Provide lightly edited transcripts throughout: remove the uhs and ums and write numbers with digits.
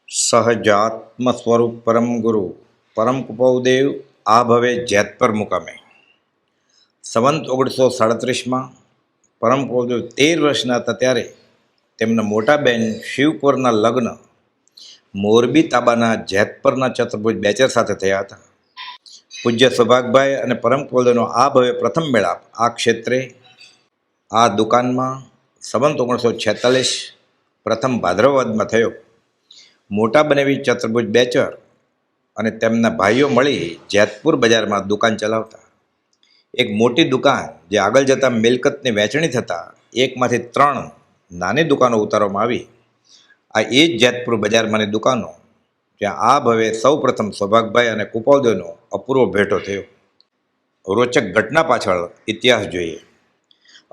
સહજાત્મ સ્વરૂપ પરમ ગુરુ પરમ કુપવદેવ આ ભવે જેતપર મુકામે. સંવંત 1937માં પરમ કુપવદેવ 13 વર્ષના હતા ત્યારે તેમના મોટા બહેન શિવકુંવરના લગ્ન મોરબી તાબાના જેતપરના ચતુર્ભુજ બેચર સાથે થયા હતા. પૂજ્ય સૌભાગભાઈ અને પરમ કુપવદેવનો આ ભવે પ્રથમ મેળાપ આ ક્ષેત્રે આ દુકાનમાં સંવંત 1946 પ્રથમ ભાદ્રવદમાં થયો. મોટા બનેવી ચતુર્ભુજ બેચર અને તેમના ભાઈઓ મળી જેતપુર બજારમાં દુકાન ચલાવતા. એક મોટી દુકાન જે આગળ જતાં મિલકતની વહેંચણી થતાં એકમાંથી 3 નાની દુકાનો ઉતારવામાં આવી. આ એ જ જેતપુર બજારમાંની દુકાનો જ્યાં આ ભવે સૌ પ્રથમ સૌભાગભાઈ અને કુપવદેવનો અપૂર્વ ભેટો થયો. રોચક ઘટના પાછળ ઇતિહાસ જોઈએ.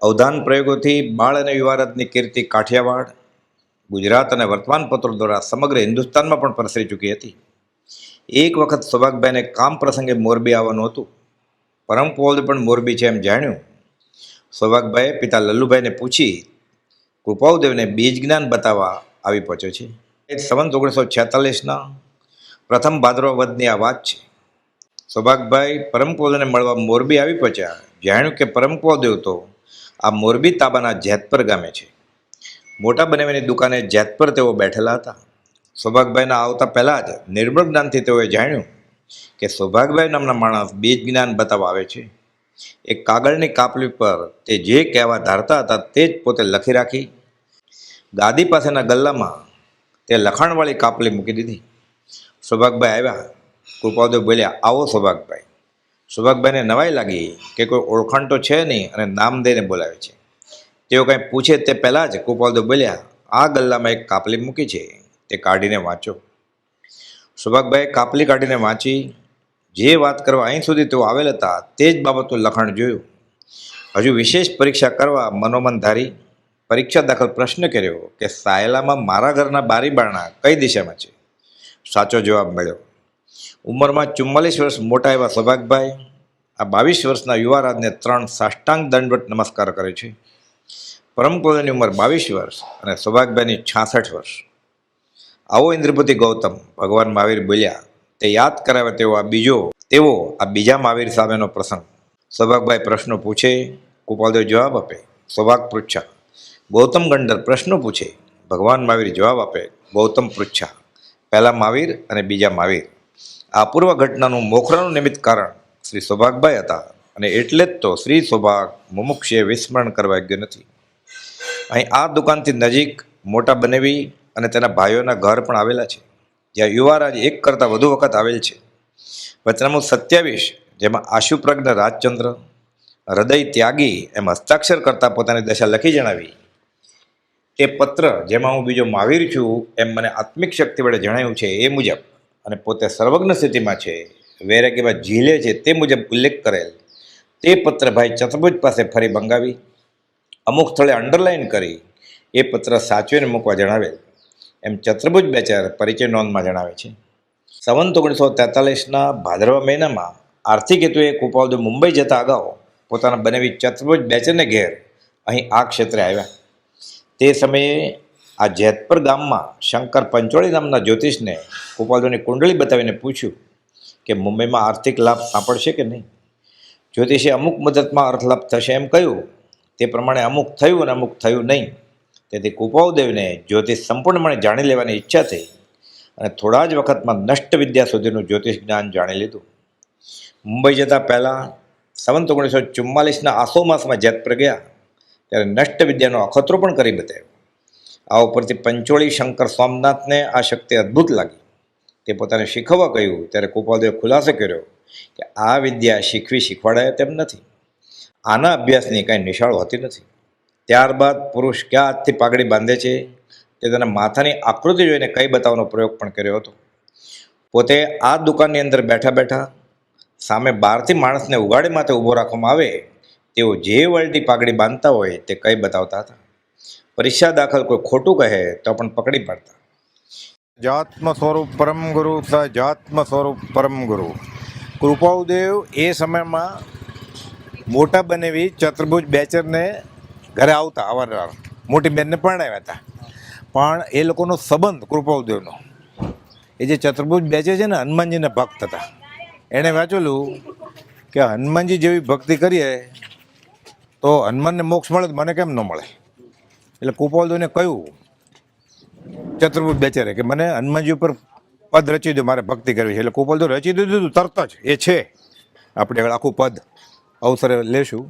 અવધાન પ્રયોગોથી બાળ અને યુવારતની કીર્તિ કાઠિયાવાડ, ગુજરાત અને વર્તમાનપત્રો દ્વારા સમગ્ર હિન્દુસ્તાનમાં પણ પ્રસરી ચૂકી હતી. એક વખત સૌભાગભાઈને કામ પ્રસંગે મોરબી આવવાનું હતું. પરમ કુપવદેવ પણ મોરબી છે એમ જાણ્યું. સૌભાગભાઈએ પિતા લલ્લુભાઈને પૂછી કુપવદેવને બીજ જ્ઞાન બતાવવા આવી પહોંચ્યો છે. એ સંવંત 1946ના પ્રથમ ભાદ્રવદની આ વાત છે. સૌભાગભાઈ પરમ કુપવદેવને મળવા મોરબી આવી પહોંચ્યા. જાણ્યું કે પરમ કુપવદેવ તો આ મોરબી તાબાના જેતપર ગામે છે. મોટા બનેવીની દુકાને જેતપર તેઓ બેઠેલા હતા. સૌભાગભાઈના આવતા પહેલાં જ નિર્બળ જ્ઞાનથી તેઓએ જાણ્યું કે સૌભાગભાઈ નામના માણસ બીજ જ્ઞાન બતાવવા આવે છે. એક કાગળની કાપલી પર તે જે કહેવા ધારતા હતા તે જ પોતે લખી રાખી ગાદી પાસેના ગલ્લામાં તે લખાણવાળી કાપલી મૂકી દીધી. સૌભાગભાઈ આવ્યા. કુપવદેવ બોલ્યા, આવો સૌભાગભાઈ. સૌભાગભાઈને નવાઈ લાગી કે કોઈ ઓળખાણ તો છે નહીં અને નામ દઈને બોલાવે છે. તેઓ કંઈ પૂછે તે પહેલાં જ કુપવદેવ બોલ્યા, આ ગલ્લામાં એક કાપલી મૂકી છે, તે કાઢીને વાંચો. સૌભાગભાઈએ કાપલી કાઢીને વાંચી. જે વાત કરવા અહીં સુધી તેઓ આવેલ હતા તે જ બાબતનું લખાણ જોયું. હજુ વિશેષ પરીક્ષા કરવા મનોમન ધારી પરીક્ષા દાખલ પ્રશ્ન કર્યો કે સાયલામાં મારા ઘરના બારી બારણા કઈ દિશામાં છે. સાચો જવાબ મળ્યો. ઉંમરમાં 44 વર્ષ મોટા એવા સૌભાગભાઈ આ 22 વર્ષના યુવારાજને 3 સાષ્ટાંગ દંડવત નમસ્કાર કરે છે. પરમ કુપવદેવની ઉંમર 22 વર્ષ અને સૌભાગભાઈની 66 વર્ષ. આવો ઇન્દ્રપતિ ગૌતમ, ભગવાન મહાવીર બોલ્યા. તે યાદ કરાવે તેવો આ બીજા મહાવીર સામેનો પ્રસંગ. સૌભાગભાઈ પ્રશ્નો પૂછે, કુપવદેવ જવાબ આપે. સૌભાગ પૃચ્છા. ગૌતમ ગંડર પ્રશ્નો પૂછે, ભગવાન મહાવીર જવાબ આપે. ગૌતમ પૃચ્છા. પહેલા મહાવીર અને બીજા મહાવીર. આ પૂર્વ ઘટનાનું મોખરાનું નિમિત્ત કારણ શ્રી સૌભાગભાઈ હતા અને એટલે જ તો શ્રી સૌભાગ મુમુક્ષુએ વિસ્મરણ કરવા યોગ્ય નથી. અહીં આ દુકાનથી નજીક મોટા બનેવી અને તેના ભાઈઓના ઘર પણ આવેલા છે, જ્યાં યુવારાજ એક કરતાં વધુ વખત આવેલ છે. વચનામૃત 27 જેમાં આશુપ્રજ્ઞ રાજચંદ્ર હૃદય ત્યાગી એમ હસ્તાક્ષર કરતાં પોતાની દશા લખી જણાવી. તે પત્ર જેમાં હું બીજો મહાવીર છું એમ મને આત્મિક શક્તિ વડે જણાવ્યું છે એ મુજબ અને પોતે સર્વજ્ઞ સ્થિતિમાં છે, વૈરાગ્યમાં ઝીલે છે તે મુજબ ઉલ્લેખ કરેલ તે પત્ર ભાઈ ચતુર્ભુજ પાસે ફરી મંગાવી અમુક સ્થળે અંડરલાઇન કરી એ પત્ર સાચવીને મૂકવા જણાવેલ એમ ચતુર્ભુજ બેચર પરિચય નોંધમાં જણાવે છે. સંવંત 1943ના ભાદરવા મહિનામાં આર્થિક હેતુએ કુપવદેવ મુંબઈ જતા અગાઉ પોતાના બનેવી ચતુર્ભુજ બેચરને ઘેર અહીં આ ક્ષેત્રે આવ્યા. તે સમયે આ જેતપર ગામમાં શંકર પંચોળી નામના જ્યોતિષને કુપવદેવની કુંડળી બતાવીને પૂછ્યું કે મુંબઈમાં આર્થિક લાભ સાંપડશે કે નહીં. જ્યોતિષે અમુક મુદતમાં અર્થલાભ થશે એમ કહ્યું. તે પ્રમાણે અમુક થયું અને અમુક થયું નહીં. તેથી કુપવદેવને જ્યોતિષ સંપૂર્ણપણે જાણી લેવાની ઈચ્છા થઈ અને થોડા જ વખતમાં નષ્ટ વિદ્યા સુધીનું જ્યોતિષ જ્ઞાન જાણી લીધું. મુંબઈ જતાં પહેલાં સંવંત 1944ના આસો માસમાં જેતપર ગયા ત્યારે નષ્ટ વિદ્યાનો અખતરો પણ કરી બતાવ્યો. આ ઉપરથી પંચોળી શંકર સોમનાથને આ શક્તિ અદ્ભુત લાગી. તે પોતાને શીખવવા કહ્યું ત્યારે કુપવદેવે ખુલાસો કર્યો કે આ વિદ્યા શીખવાડાય તેમ નથી. આના અભ્યાસની કાંઈ નિશાળો હોતી નથી. ત્યારબાદ પુરુષ ક્યાં હાથથી પાઘડી બાંધે છે તે તેના માથાની આકૃતિ જોઈને કઈ બતાવવાનો પ્રયોગ પણ કર્યો હતો. પોતે આ દુકાનની અંદર બેઠા બેઠા સામે બહારથી માણસને ઉગાડી માથે ઊભો રાખવામાં આવે તેઓ જે વલટી પાઘડી બાંધતા હોય તે કઈ બતાવતા હતા. પરીક્ષા દાખલ કોઈ ખોટું કહે તો પણ પકડી પાડતા. જાત્મ સ્વરૂપ પરમ ગુરુ સજાત્મ સ્વરૂપ પરમ ગુરુ. કુપવદેવ એ સમયમાં મોટા બનેવી ચતુર્ભુજ બેચરને ઘરે આવતા અવારનવાર. મોટી બેનને પરણાવ્યા હતા, પણ એ લોકોનો સંબંધ કુપવદેવનો એ જે ચતુર્ભુજ બેચર છે ને હનુમાનજીના ભક્ત હતા. એણે વાંચેલું કે હનુમાનજી જેવી ભક્તિ કરીએ તો હનુમાનને મોક્ષ મળે તો મને કેમ ન મળે. એટલે કૃપાળુદેવને કહ્યું ચતુર્ભુજ બેચરે કે મને હનુમાનજી ઉપર પદ રચી દો, મારે ભક્તિ કરવી છે. એટલે કૃપાળુદેવ રચી દીધું તરત જ. એ છે આપણે આગળ આખું પદ અવસરે લેશું.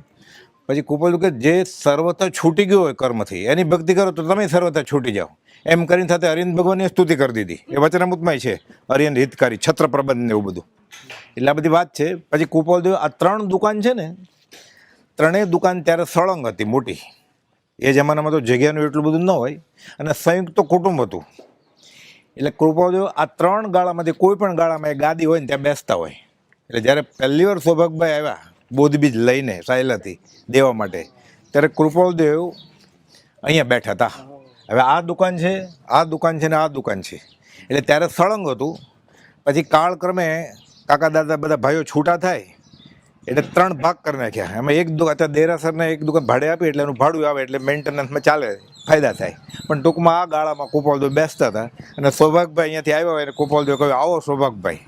પછી કૃપાળુદેવ કે જે સર્વત્ર છૂટી ગયો હોય કર્મથી એની ભક્તિ કરો તો તમે સર્વત્ર છૂટી જાઓ. એમ કરીને સાથે અરિયન ભગવાનની સ્તુતિ કરી દીધી. એ વચનામૃતમાં છે અરિયન હિતકારી, છત્ર પ્રબંધ ને એવું બધું. એટલે આ બધી વાત છે. પછી કૃપાળુદેવ આ 3 દુકાન છે ને, 3 દુકાન ત્યારે સળંગ હતી મોટી. એ જમાનામાં તો જગ્યાનું એટલું બધું ન હોય અને સંયુક્ત કુટુંબ હતું. એટલે કૃપાળુદેવ આ 3 ગાળામાંથી કોઈ પણ ગાળામાં એ ગાદી હોય ને ત્યાં બેસતા હોય. એટલે જ્યારે પહેલી વાર સૌભાગભાઈ આવ્યા બોધબીજ લઈને સાયલાથી દેવા માટે, ત્યારે કૃપાળુદેવ અહીંયા બેઠા હતા. હવે આ દુકાન છે, આ દુકાન છે ને આ દુકાન છે. એટલે ત્યારે સળંગ હતું. પછી કાળક્રમે કાકા દાદા બધા ભાઈઓ છૂટા થાય એટલે 3 ભાગ કરી નાખ્યા. એમાં એક દુકાન અત્યારે દેરાસરને એક દુકાન ભાડે આપી એટલે એનું ભાડું આવે એટલે મેન્ટેનન્સમાં ચાલે, ફાયદા થાય. પણ ટૂંકમાં આ ગાળામાં કૃપાળુદેવ બેસતા હતા. અને સૌભાગભાઈ અહીંયાથી આવ્યા હોય એટલે કૃપાળુદેવ કહ્યું, આવો સૌભાગભાઈ,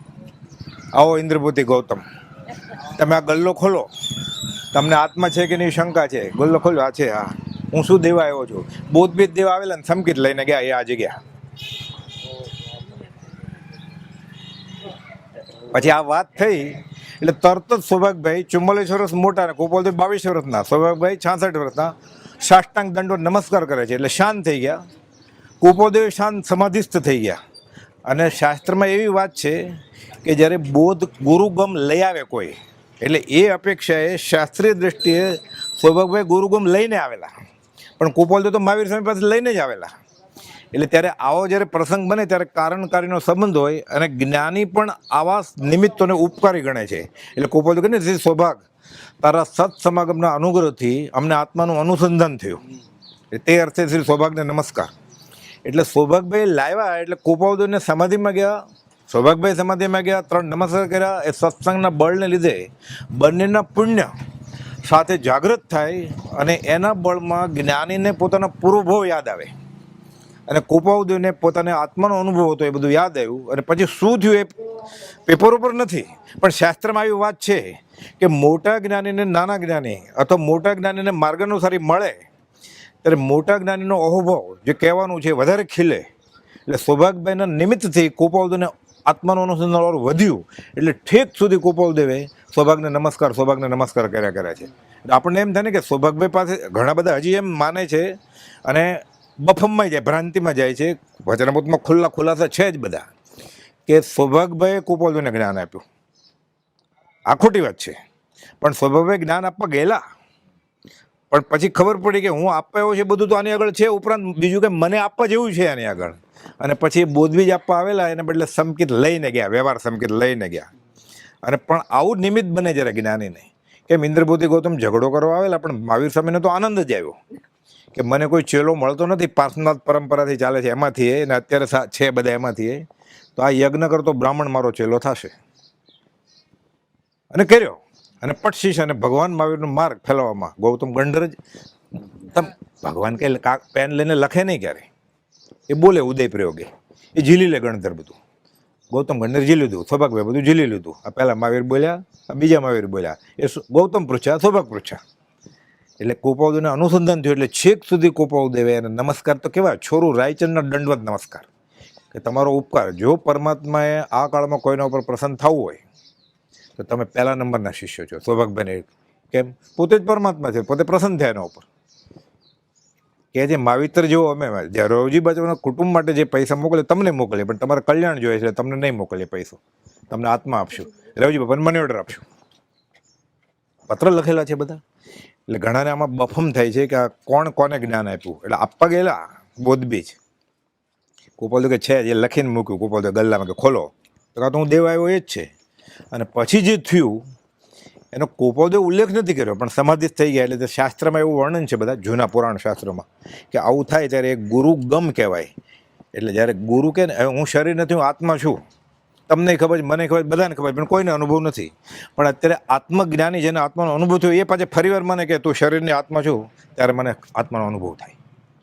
આવો ઇન્દ્રભૂતિ ગૌતમ, તમે આ ગલ્લો ખોલો, તમને આત્મા છે કે નહીં શંકા છે, ગલ્લો ખોલો. આ છે, હા, હું શું દેવા આવ્યો છું. બોધબીજ દેવા આવેલા ને સંકેત લઈને ગયા એ આ જગ્યા. પછી આ વાત થઈ એટલે તરત જ સૌભાગભાઈ 44 વર્ષ મોટા ને કૃપાળુદેવ 22 વર્ષના, સૌભાગભાઈ 66 વર્ષના, સાષ્ટાંગ દંડો નમસ્કાર કરે છે. એટલે શાંત થઈ ગયા. કૃપાળુદેવ શાંત સમાધિસ્થ થઈ ગયા. અને શાસ્ત્રમાં એવી વાત છે કે જ્યારે બોધ ગુરુગમ લઈ આવે કોઈ, એટલે એ અપેક્ષાએ શાસ્ત્રીય દ્રષ્ટિએ સૌભાગભાઈ ગુરુગમ લઈને આવેલા, પણ કૃપાળુદેવ તો મહાવીર સ્વામી પાસે લઈને જ આવેલા. એટલે ત્યારે આવો જ્યારે પ્રસંગ બને ત્યારે કારણકારીનો સંબંધ હોય અને જ્ઞાની પણ આવા નિમિત્તોને ઉપકારી ગણે છે. એટલે કૃપાળુદેવ કહે ને, શ્રી સૌભાગ, તારા સત્સમાગમના અનુગ્રહથી અમને આત્માનું અનુસંધાન થયું. તે અર્થે શ્રી સૌભાગને નમસ્કાર. એટલે સૌભાગભાઈ લાવ્યા એટલે કૃપાળુદેવને સમાધિમાં ગયા. સૌભાગભાઈ સમાધિમાં ગયા, 3 નમસ્કાર કર્યા. એ સત્સંગના બળને લીધે બંનેના પુણ્ય સાથે જાગૃત થાય અને એના બળમાં જ્ઞાનીને પોતાનો પૂર્વભવ યાદ આવે અને કૃપાળુદેવને પોતાને આત્માનો અનુભવ હતો એ બધું યાદ આવ્યું. અને પછી શું થયું એ પેપર ઉપર નથી, પણ શાસ્ત્રમાં આવી વાત છે કે મોટા જ્ઞાનીને નાના જ્ઞાની અથવા મોટા જ્ઞાનીને માર્ગાનુસારી મળે ત્યારે મોટા જ્ઞાનીનો અહોભાવ જે કહેવાનું છે વધારે ખીલે. એટલે સૌભાગભાઈના નિમિત્તથી કૃપાળુદેવને આત્માનું અનુસંધાન વધ્યું. એટલે ઠેક સુધી કૃપાળુદેવે સૌભાગને નમસ્કાર કર્યા છે. આપણને એમ થાય ને કે સૌભાગભાઈ પાસે ઘણા બધા હજી એમ માને છે અને બફમમાં જાય, ભ્રાંતિમાં જાય છે. વચનામૃતમાં ખુલાસા છે જ બધા કે સૌભાગભાઈએ કૃપાળુદેવને જ્ઞાન આપ્યું. આ ખોટી વાત છે. પણ સૌભાગભાઈ જ્ઞાન આપવા ગયેલા, પણ પછી ખબર પડી કે હું આપવા આવ્યો છે બધું તો આની આગળ છે, ઉપરાંત બીજું કે મને આપવા જેવું છે આની આગળ. અને પછી બોધબીજ આપવા આવેલા, એને બદલે સંકેત લઈને ગયા, વ્યવહાર સંકેત લઈને ગયા. અને પણ આવું નિમિત્ત બને જ્યારે જ્ઞાનીને, કેમ ઇન્દ્રભૂતિ ગૌતમ ઝઘડો કરવા આવેલા, પણ મહાવીર સ્વામીને તો આનંદ જ આવ્યો કે મને કોઈ ચેલો મળતો નથી, પાર્શ્વનાથ પરંપરાથી ચાલે છે એમાંથી અને અત્યારે છે બધા એમાંથી, તો આ યજ્ઞ કરતો બ્રાહ્મણ મારો ચેલો થશે. અને કર્યો. અને પટશીશ અને ભગવાન મહાવીરનો માર્ગ ફેલાવવામાં ગૌતમ ગંડર જ. ભગવાન કંઈ પેન લઈને લખે નહીં ક્યારે, એ બોલે ઉદય પ્રયોગે, એ ઝીલી લે ગણધર બધું. ગૌતમ ગંડર ઝીલી લીધું, સૌભાગભાઈ બધું ઝીલી લીધું. આ પહેલાં મહાવીર બોલ્યા, આ બીજા મહાવીર બોલ્યા, એ ગૌતમ પૃચ્છા, સૌભાગ પૃચ્છા. એટલે કૃપાળુદેવને અનુસંધાન થયું. એટલે છેક સુધી કૃપાળુદેવે એને નમસ્કાર તો કેવા છોરું રાયચંદના દંડવત નમસ્કાર કે તમારો ઉપકાર. જો પરમાત્માએ આ કાળમાં કોઈના ઉપર પ્રસન્ન થવું હોય તો તમે પહેલા નંબરના શિષ્ય છો. સૌભાગભાઈને કેમ, પોતે જ પરમાત્મા છે, પોતે પ્રસન્ન થયા એના ઉપર. કે જે માવિત્ર જેવો અમે રોજી બાજુના કુટુંબ માટે જે પૈસા મોકલે તમને મોકલીએ, પણ તમારે કલ્યાણ જોઈએ છે તમને નહીં મોકલીએ પૈસો, તમને આત્મા આપશું, રવજી બાપાને મની ઓર્ડર આપશું. પત્ર લખેલા છે બધા. એટલે ઘણાને આમાં બફમ થાય છે કે આ કોણ કોને જ્ઞાન આપ્યું. એટલે આપવા ગયેલા બોધબીજ, કૃપાળુદેવ કે છે જે લખીને મૂક્યું કૃપાળુદેવ ગલ્લામાં કે ખોલો, તો કાં તો હું દેવા આવ્યો એ જ છે. અને પછી જે થયું એનો કૃપાળુદેવ ઉલ્લેખ નથી કર્યો, પણ સમાધિસ્થ થઈ ગયા. એટલે તે શાસ્ત્રમાં એવું વર્ણન છે બધા જૂના પુરાણ શાસ્ત્રોમાં કે આવું થાય ત્યારે એ ગુરુ ગમ કહેવાય. એટલે જ્યારે ગુરુ કહે ને હું શરીર નથી, હું આત્મા છું, તમને ખબર છે, મને ખબર, બધાને ખબર, પણ કોઈને અનુભવ નથી. પણ અત્યારે આત્મજ્ઞાની જેને આત્માનો અનુભવ થયો એ પાછા ફરીવાર મને કે તું શરીરની આત્મા છું, ત્યારે મને આત્માનો અનુભવ થાય.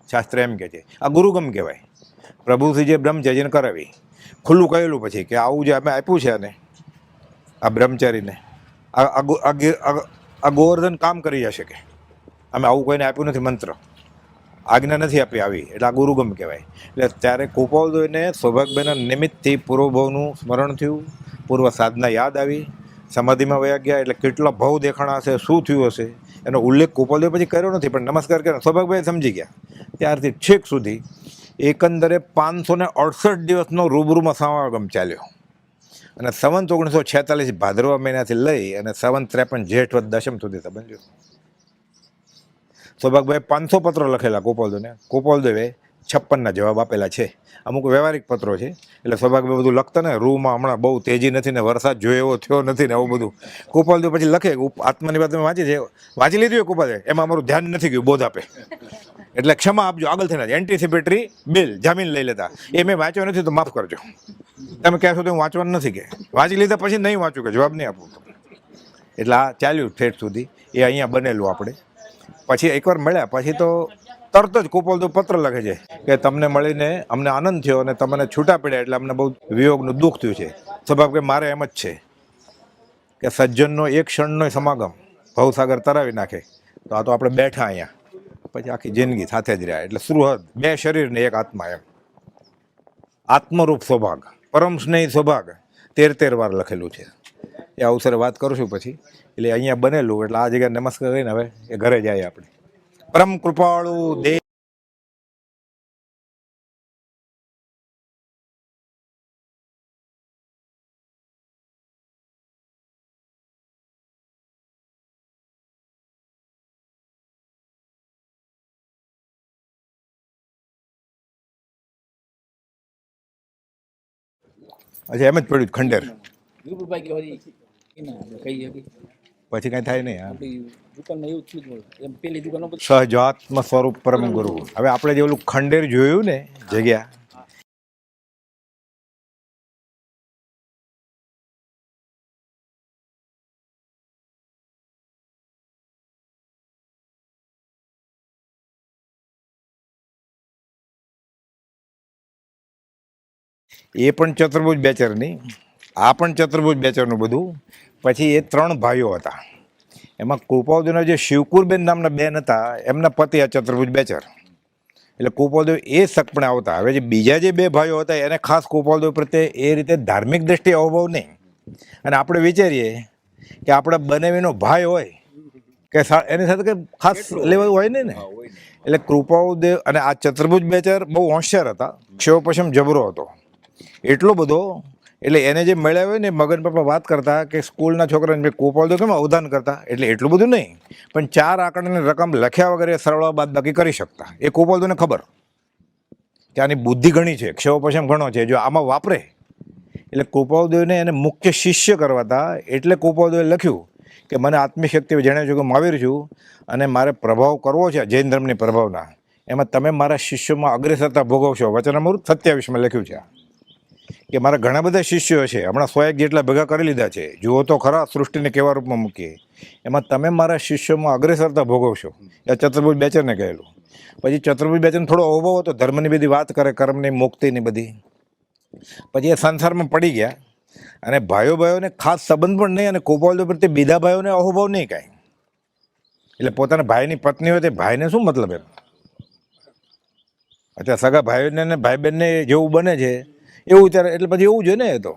શાસ્ત્ર એમ કહે છે આ ગુરુગમ કહેવાય. પ્રભુથી જે બ્રહ્મચર્યને કરાવી ખુલ્લું કહેલું પછી કે આવું જે અમે આપ્યું છે આને, આ બ્રહ્મચારીને, આ ગોવર્ધન કામ કરી જશે કે અમે આવું કોઈને આપ્યું નથી મંત્ર, આજ્ઞા નથી આપી આવી, એટલે આ ગુરુગમ કહેવાય. એટલે ત્યારે કૃપાળુદેવને સૌભાગ્યના નિમિત્તથી પૂર્વભાવનું સ્મરણ થયું, પૂર્વ સાધના યાદ આવી, સમાધિમાં વયા ગયા. એટલે કેટલા ભાવ દેખાણા હશે, શું થયું હશે એનો ઉલ્લેખ કૃપાળુદેવ પછી કર્યો નથી, પણ નમસ્કાર કર્યો. સૌભાગ્યભાઈ સમજી ગયા. ત્યારથી છેક સુધી એકંદરે 568 દિવસનો રૂબરૂમાં સમાગમ ચાલ્યો. અને સંવંત 1946 ભાદરવા મહિનાથી લઈ અને સંવંત 53 જેઠ વદ દશમ સુધી સંબંધ્યો. સૌભાગભાઈ 500 પત્રો લખેલા કૃપાળુદેવને. કૃપાળુદેવે 56ના જવાબ આપેલા છે. અમુક વ્યવહારિક પત્રો છે. એટલે સૌભાગભાઈ બધું લખતા ને, રૂમાં હમણાં બહુ તેજી નથી ને, વરસાદ જોયો એવો થયો નથી ને, આવું બધું કૃપાળુદેવ પછી લખે. આત્માની વાત વાંચી છે, વાંચી લીધું કૃપાળુદેવ, એમાં અમારું ધ્યાન નથી ગયું, બોધ આપે એટલે ક્ષમા આપજો, આગળ થઈને એન્ટિસિપેટરી બિલ જામીન લઈ લેતા, એ મેં વાંચ્યો નથી તો માફ કરજો. તમે ક્યાં સુધી હું વાંચવાનું નથી કે વાંચી લીધા પછી નહીં વાંચું કે જવાબ નહીં આપું. એટલે આ ચાલ્યું ઠેઠ સુધી. એ અહીંયા બનેલું આપણે. પછી એકવાર મળ્યા પછી તો તરત જ કૃપાળુદેવ પત્ર લખે છે કે તમને મળીને અમને આનંદ થયો અને તમને છૂટા પડ્યા એટલે અમને બહુ વિયોગનું દુઃખ થયું છે. સ્વભાવ કે મારે એમ જ છે કે સજ્જનનો એક ક્ષણનો સમાગમ ભવસાગર તરાવી નાખે. તો આ તો આપણે બેઠા અહીંયા, પછી આખી જિંદગી સાથે જ રહ્યા. એટલે સુહૃદ, બે શરીર ને એક આત્મા, એમ આત્મરૂપ સૌભાગ, પરમ સ્નેહી સૌભાગ 13 વાર લખેલું છે. એ અવસરે વાત કરશું પછી. એટલે અહીંયા બનેલું એટલે આ જગ્યાએ નમસ્કાર કરીને હવે એ ઘરે જાય આપણે. પરમ કૃપાળુ દેવ. અચ્છા, એમ જ પડ્યું ખંડેર, પછી કઈ થાય નહીં. સહજાત્મ સ્વરૂપ પરમ ગુરુ. હવે આપણે જે ઓલું ખંડેર જોયું ને જગ્યા, એ પણ ચતુર્ભુજ બેચરની, આ પણ ચતુર્ભુજ બેચરનું બધું. પછી એ 3 ભાઈઓ હતા. એમાં કૃપાળુદેવના જે શિવકુરબેન નામના બેન હતા, એમના પતિ આ ચતુર્ભુજ બેચર. એટલે કૃપાળુદેવ એ સકપણે આવતા. હવે જે બીજા જે 2 ભાઈઓ હતા એને ખાસ કૃપાળુદેવ પ્રત્યે એ રીતે ધાર્મિક દ્રષ્ટિએ અવભાવ નહીં. અને આપણે વિચારીએ કે આપણે બનેવીનો ભાઈ હોય કે એની સાથે કંઈ ખાસ લેવાનું હોય નહીં ને. એટલે કૃપાળુદેવ અને આ ચતુર્ભુજ બેચર બહુ હોશિયાર હતા. ક્ષયોપશમ જબરો હતો એટલો બધો. એટલે એને જે મળ્યા હોય ને, મગન પપ્પા વાત કરતા કે સ્કૂલના છોકરાને કૃપાળુદેવ કેમ અવધાન કરતા, એટલે એટલું બધું નહીં, પણ 4 આંકડાની રકમ લખ્યા વગર સરળ બાદ બાકી કરી શકતા. એ કૃપાળુદેવને ખબર કે આની બુદ્ધિ ઘણી છે, ક્ષયોપશમ ઘણો છે, જો આમાં વાપરે. એટલે કૃપાળુદેવને એને મુખ્ય શિષ્ય કરવાતા. એટલે કૃપાળુદેવે લખ્યું કે મને આત્મશક્તિ જણાવ્યું છે કે હું આવીર છું અને મારે પ્રભાવ કરવો છે જૈન ધર્મની પ્રભાવના, એમાં તમે મારા શિષ્યોમાં અગ્રેસરતા ભોગવશો. વચનામૃત 27માં લખ્યું છે કે મારા ઘણા બધા શિષ્યો છે, હમણાં 101 જેટલા ભેગા કરી લીધા છે. જુઓ તો ખરા સૃષ્ટિને કેવા રૂપમાં મૂકીએ, એમાં તમે મારા શિષ્યોમાં અગ્રેસરતા ભોગવશો. એ ચતુર્ભુજ બેચરને કહેલું. પછી ચતુર્ભુજ બેચરને થોડો અભાવ હતો, ધર્મની બધી વાત કરે, કર્મની મુક્તિની બધી. પછી એ સંસારમાં પડી ગયા અને ભાઈઓને ખાસ સંબંધ પણ નહીં, અને કૃપાળુદેવ પ્રત્યે બીજા ભાઈઓને અહોભાવ નહીં કાંઈ. એટલે પોતાના ભાઈની પત્ની હોય તે ભાઈને શું મતલબ એમ. અત્યારે સગા ભાઈઓને ને ભાઈ બહેનને જેવું બને છે એવું ત્યારે, એટલે પછી એવું જોઈએ ને એ તો.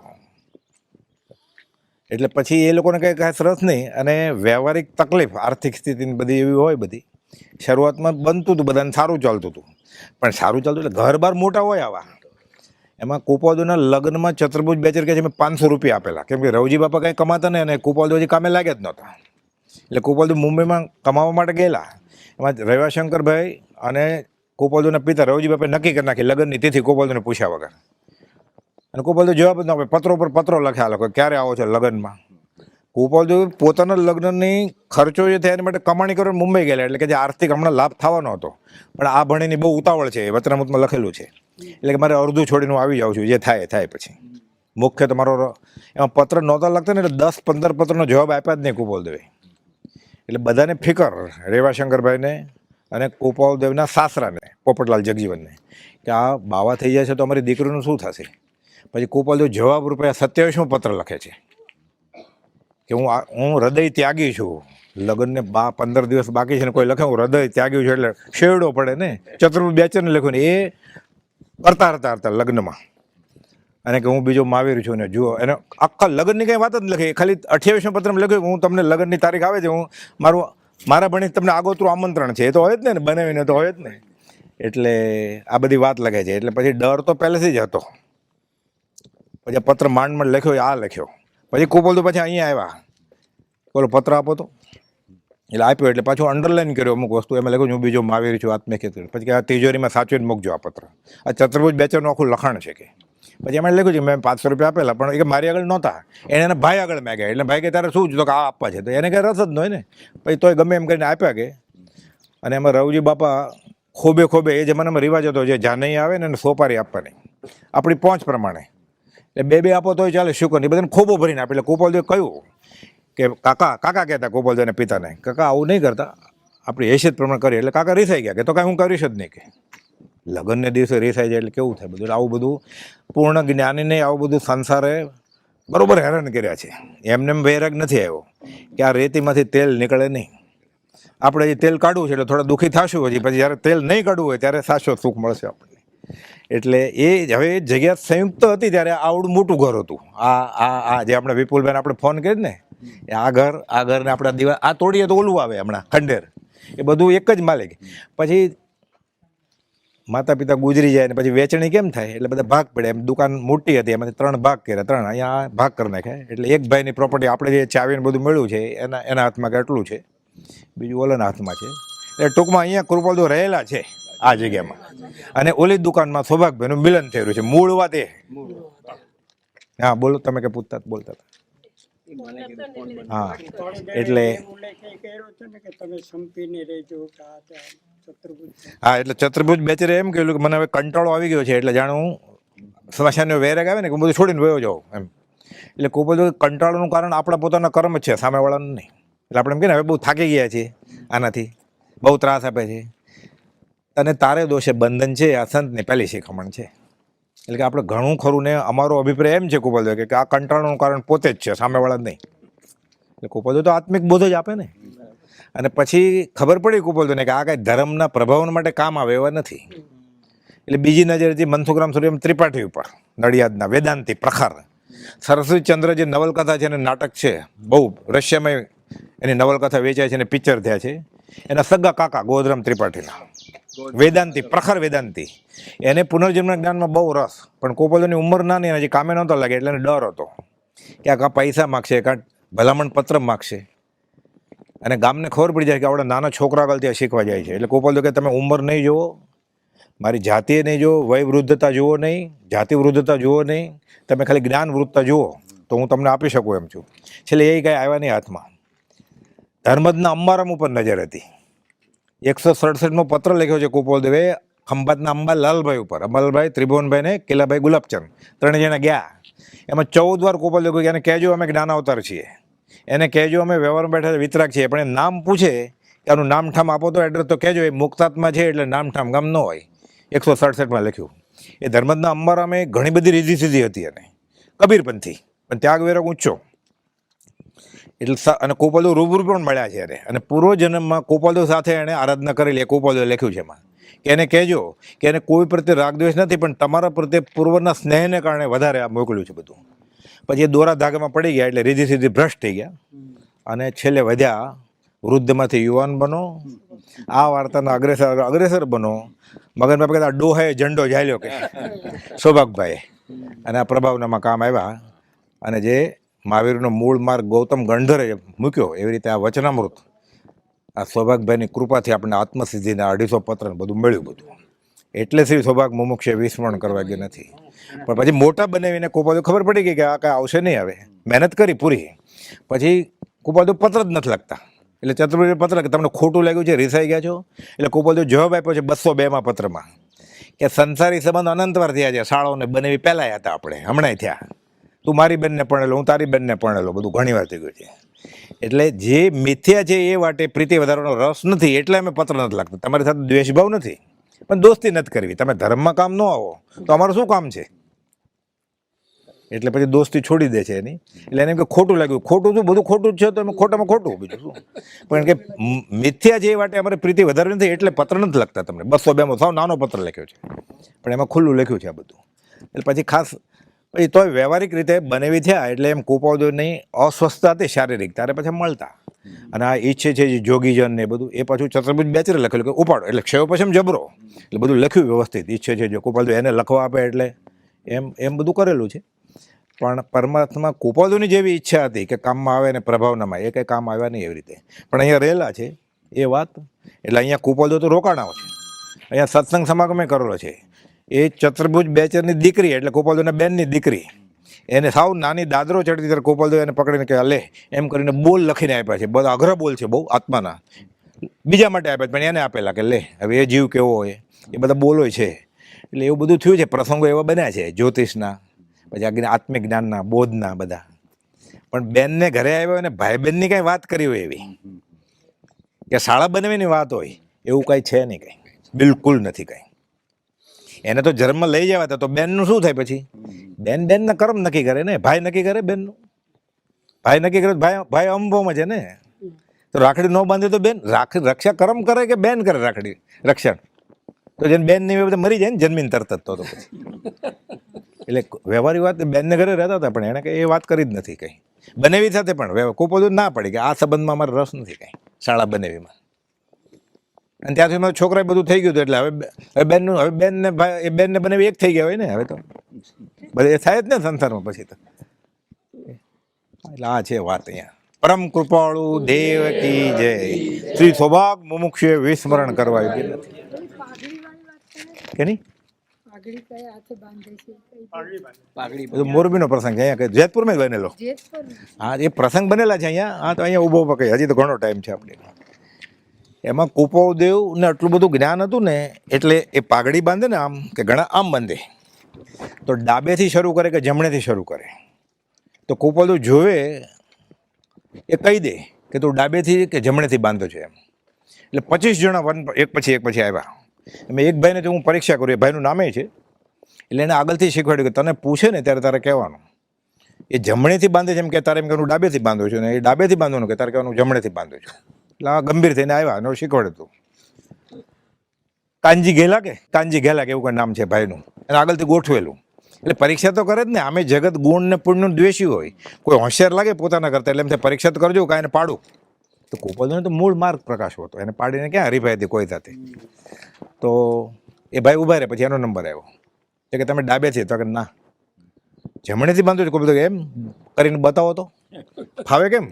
એટલે પછી એ લોકોને કંઈ ખાસ રસ નહીં. અને વ્યવહારિક તકલીફ, આર્થિક સ્થિતિની બધી એવી હોય બધી. શરૂઆતમાં બનતું હતું, બધાને સારું ચાલતું હતું, પણ સારું ચાલતું એટલે ઘર બાર મોટા હોય આવા. એમાં કૃપાળુદેવના લગ્નમાં ચતુર્ભુજ બેચર કહે છે મેં 500 રૂપિયા આપેલા, કેમ કે રવજી બાપા કંઈ કમાતા નહીં અને કૃપાળુદેવ હજી કામે લાગ્યા જ નહોતા. એટલે કૃપાળુદેવ મુંબઈમાં કમાવા માટે ગયેલા. એમાં રવિશંકરભાઈ અને કૃપાળુદેવના પિતા રવજી બાપાએ નક્કી કરી નાખી લગ્નની તિથિ કૃપાળુદેવને પૂછ્યા વગર. અને કૃપાળુદેવ જવાબ જ ના આપે, પત્રો પર પત્રો લખ્યા લોકો ક્યારે આવો છો લગ્નમાં. કૃપાળુદેવ પોતાના લગ્નની ખર્ચો જે થયા એની માટે કમાણી કરવા મુંબઈ ગયેલા. એટલે કે જે આર્થિક હમણાં લાભ થવાનો હતો, પણ આ ભણીની બહુ ઉતાવળ છે, વચનામૃતમાં લખેલું છે. એટલે કે મારે અડધું છોડીને હું આવી જાઉં છું, જે થાય પછી. મુખ્ય તમારો એમાં પત્ર નહોતા લખતા ને, એટલે 10-15 પત્રનો જવાબ આપ્યા જ નહીં કૃપાળુદેવે. એટલે બધાને ફિકર, રેવાશંકરભાઈને અને કૃપાળુદેવના સાસરાને પોપટલાલ જગજીવનને, કે આ બાવા થઈ જાય છે તો અમારી દીકરીનું શું થશે. પછી કૃપાલદેવ જવાબ રૂપે 27મો પત્ર લખે છે કે હું હૃદય ત્યાગી છું. લગ્નને 15 દિવસ બાકી છે ને કોઈ લખે હું હૃદય ત્યાગી છું એટલે શેરડો પડે ને. ચતુર્ભુજ બેચરને લખ્યું ને એ કરતા લગ્નમાં, અને કે હું બીજો મહાવીર છું ને જુઓ એને આખા લગ્નની કંઈ વાત જ લખી. ખાલી 28મા પત્રમાં લખ્યું હું તમને લગ્નની તારીખ આવે છે, હું મારા ભણી તમને આગોતરું આમંત્રણ છે. એ તો હોય જ ને, બનાવીને તો હોય જ ને. એટલે આ બધી વાત લખે છે. એટલે પછી ડર તો પહેલેથી જ હતો. પછી પત્ર માંડ લખ્યો, આ લખ્યો. પછી કૃપાલદેવ પછી અહીંયા આવ્યા, બોલો પત્ર આપો તો. એટલે આપ્યો. એટલે પાછું અંડરલાઈન કર્યો અમુક વસ્તુ, એમાં લખ્યું હું બીજો મહાવીર છું આત્મિક. પછી કે આ તિજોરીમાં સાચવીને મૂકજો આ પત્ર. આ ચતુર્ભુજ બેચરનું આખું લખાણ છે કે. પછી એમાં લખ્યું છે મેં 500 રૂપિયા આપેલા, પણ એ મારી આગળ નહોતા, એને એના ભાઈ આગળ માગ્યા. એટલે ભાઈ કે તારે શું તો કે આ આપવા છે, તો એને કંઈ રસ જ ન હોય ને. પછી તોય ગમે એમ કરીને આપ્યા કે. અને એમાં રવજી બાપા ખોબે એ જમાનામાં રિવાજ હતો, જે જાનઈ આવે ને એને સોપારી આપવાની આપણી પહોંચ પ્રમાણે. એટલે બે આપો તોય ચાલે, શુકર નહીં, બધાને ખોબો ભરીને આપે. એટલે કૃપાલદેવે કહ્યું કે કાકા કહેતા કૃપાલદેવને પિતાને, કાકા આવું નહીં કરતા, આપણી હેસિયત પ્રમાણે કરીએ. એટલે કાકા રીસાઈ ગયા કે તો કાંઈ હું કરીશ જ નહીં કે. લગ્નને દિવસે રીસાઈ જાય એટલે કેવું થાય બધું. આવું બધું પૂર્ણ જ્ઞાનીને આવું બધું સંસારે બરાબર હેરાન કર્યા છે. એમને વૈરાગ નથી આવ્યો કે આ રેતીમાંથી તેલ નીકળે નહીં. આપણે જે તેલ કાઢવું છે એટલે થોડા દુઃખી થશું હજી, પછી જ્યારે તેલ નહીં કાઢવું હોય ત્યારે શાશ્વત સુખ મળશે આપણને. એટલે એ હવે જગ્યા સંયુક્ત હતી ત્યારે આવડું મોટું ઘર હતું. આ જે આપણે વિપુલભાઈ આપણે ફોન કર્યો ને, આ ઘરને આપણા દિવાલ આ તોડીએ તો ઓલું આવે હમણાં ખંડેર, એ બધું એક જ માલિક. પછી માતા પિતા ગુજરી જાય ને પછી વેચણી કેમ થાય, એટલે બધા ભાગ પડે. એમ દુકાન મોટી હતી, એમાંથી 3 ભાગ કર્યા, 3 અહીંયા ભાગ કરી નાખ્યા. એટલે એક ભાઈની પ્રોપર્ટી આપણે જે ચાવીને બધું મળ્યું છે એના હાથમાં કેટલું છે, બીજું ઓલાના હાથમાં છે. એટલે ટૂંકમાં અહીંયા કૃપાલદેવ રહેલા છે આ જગ્યામાં. અને ઓલી દુકાનમાં સૌભાગભાઈનું મિલન થઈ રહ્યું છે. મૂળ વાત એ. હા બોલો, તમે કે પૂછતા બોલતા હતા. હા એટલે હા, એટલે ચતુર્ભુજ બેચરે એમ કહેલું કે મને હવે કંટાળો આવી ગયો છે, એટલે જાણે હું સ્મશાનનો વૈરાગ આવે ને કે હું બધું છોડીને વયો જાઉં એમ. એટલે કૃપાલદેવ કંટાળોનું કારણ આપણા પોતાના કર્મ જ છે, સામેવાળાનું નહીં. એટલે આપણે એમ કે ને હવે બહુ થાકી ગયા છીએ આનાથી, બહુ ત્રાસ આપે છે. અને તારે દોષે બંધન છે, આ સંતની પહેલી શિખામણ છે. એટલે કે આપણે ઘણું ખરું ને અમારો અભિપ્રાય એમ છે કૃપાલદેવ કે આ કંટાળાનું કારણ પોતે જ છે, સામેવાળા જ નહીં. એટલે કૃપાલદેવ તો આત્મિક બોધ જ આપે ને. અને પછી ખબર પડી કૃપાલદેવને કે આ કાંઈ ધર્મના પ્રભાવ માટે કામ આવે એવા નથી. એટલે બીજી નજરથી મનસુખરામ સૂર્યમ ત્રિપાઠી ઉપર નડિયાદના વેદાંતિ પ્રખર સરસ્વતીચંદ્ર જે નવલકથા છે અને નાટક છે, બહુ રહસ્યમય એની નવલકથા વેચાય છે અને પિક્ચર થયા છે. એના સગા કાકા ગોધરામ ત્રિપાઠીના વેદાંતિ પ્રખર વેદાંતિ, એને પુનર્જન્મ જ્ઞાનમાં બહુ રસ. પણ કૃપાલદેવની ઉંમર નાની, હજી કામે નહોતો લાગે, એટલે એને ડર હતો કે આ કાં પૈસા માગશે, કાં ભલામણ પત્ર માગશે. અને ગામને ખબર પડી જાય કે આવડા નાના છોકરા આગળ ત્યાં શીખવા જાય છે. એટલે કૃપાલદેવ કે તમે ઉંમર નહીં જુઓ, મારી જાતિએ નહીં જુઓ, વય વૃદ્ધતા જુઓ નહીં, જાતિ વૃદ્ધતા જુઓ નહીં, તમે ખાલી જ્ઞાન વૃદ્ધતા જુઓ તો હું તમને આપી શકું એમ છું. છેલ્લે એ કાંઈ આવ્યા નહીં હાથમાં. ધર્મજના અંબારામ ઉપર નજર હતી. 167મો પત્ર લખ્યો છે કૃપાલદેવે ખંભાતના અંબાલાલભાઈ ઉપર. અંબાલાલભાઈ, ત્રિભુવનભાઈ ને કેલાભાઈ ગુલાબચંદ 3 જણા ગયા. એમાં 14 વાર કૃપાલદેવ કહ્યું એને કહેજો અમે જ્ઞાન અવતાર છીએ, એને કહેજો અમે વ્યવહારમાં બેઠા વિતરાગ છીએ. પણ એ નામ પૂછે કે આનું નામઠામ આપો તો એડ્રેસ તો કહેજો, એ મુક્તાત્મા છે એટલે નામઠામ ગામ ન હોય. 167માં લખ્યું. એ ધર્મજના અંબારામે ઘણી બધી રીધી સીધી હતી અને કબીરપંથી, પણ ત્યાગ વેરાગ ઊંચો. એટલે અને કૃપાલદેવ રૂબરૂ પણ મળ્યા છે એને. અને પૂર્વજન્મમાં કૃપાલદેવ સાથે એણે આરાધના કરેલી, એ કૃપાલદેવે લખ્યું છે એમાં કે એને કહેજો કે એને કોઈ પ્રત્યે રાગદ્વેષ નથી, પણ તમારા પ્રત્યે પૂર્વના સ્નેહને કારણે વધારે આ મોકલ્યું છે બધું. પછી એ દોરા ધાગામાં પડી ગયા, એટલે રીધી સીધી ભ્રષ્ટ થઈ ગયા. અને છેલ્લે વધ્યા વૃદ્ધમાંથી યુવાન બનો, આ વાર્તાના અગ્રેસર બનો. મગનભાઈ કહેતા ડોહાએ ઝંડો ઝાલ્યો કે સૌભાગભાઈ, અને આ પ્રભાવનામાં કામ આવ્યા. અને જે મહાવીરનો મૂળ માર્ગ ગૌતમ ગણધરે મૂક્યો, એવી રીતે આ વચનામૃત આ સૌભાગભાઈની કૃપાથી આપણને આત્મસિદ્ધિના 250 પત્ર બધું મળ્યું બધું. એટલે શ્રી સૌભાગ મુમુક્ષે વિસ્મરણ કરવા ગયું નથી. પણ પછી મોટા બનાવીને કૃપાલદેવ ખબર પડી ગઈ કે આ કાંઈ આવશે નહીં. હવે મહેનત કરી પૂરી, પછી કૃપાલદેવ પત્ર જ નથી લખતા. એટલે ચતુર્ભુજ પત્ર કે તમને ખોટું લાગ્યું છે, રીસાઈ ગયા છો. એટલે કૃપાલદેવ જવાબ આપ્યો છે 202માં પત્રમાં કે સંસારી સંબંધ અનંતવાર થયા છે, શાળાઓને બનાવી પહેલાં હતા આપણે, હમણાં થયા. તું મારી બેનને પરણેલો, હું તારી બેનને પરણેલો, બધું ઘણી વાર થઈ ગયું છે. એટલે જે મિથ્યા છે એ વાટે પ્રીતિ વધારવાનો રસ નથી, એટલે અમે પત્ર નથી લખતા. તમારી સાથે દ્વેષભાવ નથી, પણ દોસ્તી નથી કરવી. તમે ધર્મમાં કામ ન આવો તો અમારું શું કામ છે? એટલે પછી દોસ્તી છોડી દે છે એની. એટલે એને એમ કે ખોટું લાગ્યું, ખોટું શું, બધું ખોટું જ છે તો એમાં ખોટામાં ખોટું, બીજું શું. પણ કે મિથ્યા જે વાટે અમારે પ્રીતિ વધારે નથી એટલે પત્ર નથી લખતા તમને, 200-200 સાવ નાનો પત્ર લખ્યો છે, પણ એમાં ખુલ્લું લખ્યું છે આ બધું. એટલે પછી ખાસ પછી તોય વ્યવહારિક રીતે બનેવી થયા એટલે એમ કુપાવદેવની અસ્વસ્થતા હતી શારીરિક, ત્યારે પછી મળતા. અને આ ઈચ્છે છે જે જોગીજન ને બધું એ પાછું ચતુર્ભુજ બેચરે લખેલું કે ઉપાડો, એટલે ક્ષયો પછી એમ જબરો, એટલે બધું લખ્યું વ્યવસ્થિત. ઈચ્છે છે જો કુપાવદેવ એને લખવા આપે એટલે એમ બધું કરેલું છે. પણ પરમાત્મા કુપાવદેવની જેવી ઈચ્છા હતી કે કામમાં આવે ને પ્રભાવનામાં, એ કંઈ કામ આવ્યા નહીં એવી રીતે. પણ અહીંયા રહેલા છે એ વાત, એટલે અહીંયા કુપાવદેવ તો રોકાણા છે, અહીંયા સત્સંગ સમાગમે કરેલો છે. એ ચતુર્ભુજ બેચરની દીકરી એટલે કુપાવદેવના બેનની દીકરી, એને સાવ નાની દાદરો ચડતી ત્યારે કુપાવદેવ એને પકડીને કે લે એમ કરીને બોલ લખીને આપ્યા છે. બધા અઘરા બોલ છે બહુ, આત્માના, બીજા માટે આપ્યા પણ એને આપેલા કે લે હવે એ જીવ કેવો હોય, એ બધા બોલો છે. એટલે એવું બધું થયું છે, પ્રસંગો એવા બન્યા છે જ્યોતિષના, પછી આત્મિક જ્ઞાનના, બોધના બધા. પણ બેનને ઘરે આવ્યો અને ભાઈ બહેનની કાંઈ વાત કરી હોય એવી કે શાળા બનાવીની વાત હોય એવું કાંઈ છે નહીં, કાંઈ બિલકુલ નથી કાંઈ. એને તો જન્મ લઈ જવા હતા તો બેનનું શું થાય પછી? બેનના કર્મ નક્કી કરે ને, ભાઈ નક્કી કરે બેનનું, ભાઈ નક્કી કરે, ભાઈ અંબોમાં છે ને. તો રાખડી ન બાંધે તો બેન રક્ષા કર્મ કરે કે બેન કરે રાખડી રક્ષણ? તો જેને બેન નહીં બધા મરી જાય ને જન્મીને તરત જ. તો પછી એટલે વ્યવહારિક વાત બેનને ઘરે રહેતા હતા પણ એણે કંઈ એ વાત કરી જ નથી કંઈ. બનેવી સાથે પણ કુપાવદેવ ના પડી કે આ સંબંધમાં અમારે રસ નથી કંઈ, શાળા બનેવીમાં. અને ત્યાંથી મારા છોકરાએ બધું થઈ ગયું હતું એટલે હવે બેનને ભાઈ એ બેનને બનેવી એક થઈ ગયા હોય ને હવે તો બધા એ થાય જ ને સંસારમાં પછી તો. એટલે આ છે વાત અહીંયા. પરમ કૃપાળુ દેવ કી જય. શ્રી સૌભાગ મુમુક્ષુએ વિસ્મરણ કરવા યોગ્ય નથી કે નહીં. મોરબીનો પ્રસંગ છે અહીંયા, જેતપુરમાં જ બનેલો. હા એ પ્રસંગ બનેલા છે અહીંયા. હા તો અહીંયા ઊભો પકડી, હજી તો ઘણો ટાઈમ છે આપણે. એમાં કુપાવદેવને આટલું બધું જ્ઞાન હતું ને એટલે એ પાઘડી બાંધે ને આમ કે ઘણા આમ બાંધે, તો ડાબેથી શરૂ કરે કે જમણેથી શરૂ કરે. તો કુપાવદેવ જોવે એ કહી દે કે તું ડાબેથી કે જમણેથી બાંધો છે એમ. એટલે 25 જણા એક પછી આવ્યા. મેં એક ભાઈને તો હું પરીક્ષા કરું, એ ભાઈનું નામે છે, એટલે એને આગળથી શીખવાડ્યું કે તને પૂછે ને ત્યારે તારે કહેવાનું એ જમણેથી બાંધે છે એમ કે તારે એમ કે હું ડાબેથી બાંધું છું, ને એ ડાબેથી બાંધવાનું કે તારે કહેવાનું જમણેથી બાંધું છું. એટલે આ ગંભીર થઈને આવ્યા અને શીખવાડ્યું હતું. કાનજી ઘેલા કે એવું કોઈ નામ છે ભાઈનું, એને આગળથી ગોઠવેલું. એટલે પરીક્ષા તો કરે જ ને. આમે જગત ગુણ ને પુણ્યનું દ્વેષી હોય, કોઈ હોશિયાર લાગે પોતાના કરતા એટલે એમ થાય પરીક્ષા તો કરજો કાંઈ એને પાડું. તો કુપાવદેવને તો મૂળ માર્ગ પ્રકાશ હતો, એને પાડીને ક્યાં હરીફાઈ હતી કોઈ સાથે. તો એ ભાઈ ઊભા રહે, પછી એનો નંબર આવ્યો કે તમે ડાબેથી, તો કે ના જમણેથી બાંધો છો. કુપાવદેવ એમ કરીને બતાવો તો ફાવે કેમ?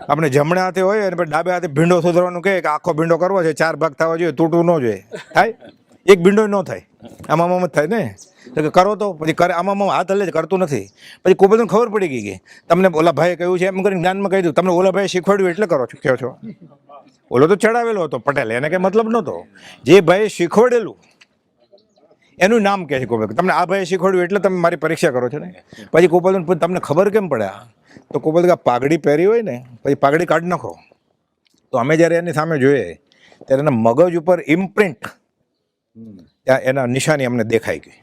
આપણે જમણે હાથે હોય અને પછી ડાબે હાથે ભીંડો સુધરવાનું કહે કે આખો ભીંડો કરવો છે, 4 ભાગ થવા જોઈએ, તૂટવું ન જોઈએ. થાય એક ભીંડો ન થાય, આમાં જ થાય ને. તો કે કરો તો પછી કરે, આમાં હાથ હલે જ કરતું નથી. પછી કુપાવદેવને ખબર પડી ગઈ કે તમને ઓલા ભાઈએ કહ્યું છે એમ કરીને જ્ઞાનમાં કહી દઉં, તમને ઓલા ભાઈએ શીખવાડ્યું એટલે કરો છો કહો છો. ઓલો તો ચડાવેલો હતો પટેલ, એને કંઈ મતલબ નહોતો. જે ભાઈએ શીખવાડેલું એનું નામ કહે છે કુપાવદેવ, તમને આ ભાઈએ શીખવાડ્યું એટલે તમે મારી પરીક્ષા કરો છો ને. પછી કુપાવદેવ તમને ખબર કેમ પડ્યા? તો કુપાવદેવ પાઘડી પહેરી હોય ને પછી પાઘડી કાઢી નાખો. તો અમે જ્યારે એની સામે જોઈએ ત્યારે એના મગજ ઉપર ઇમ્પ્રિન્ટ, ત્યાં એના નિશાની અમને દેખાઈ ગઈ.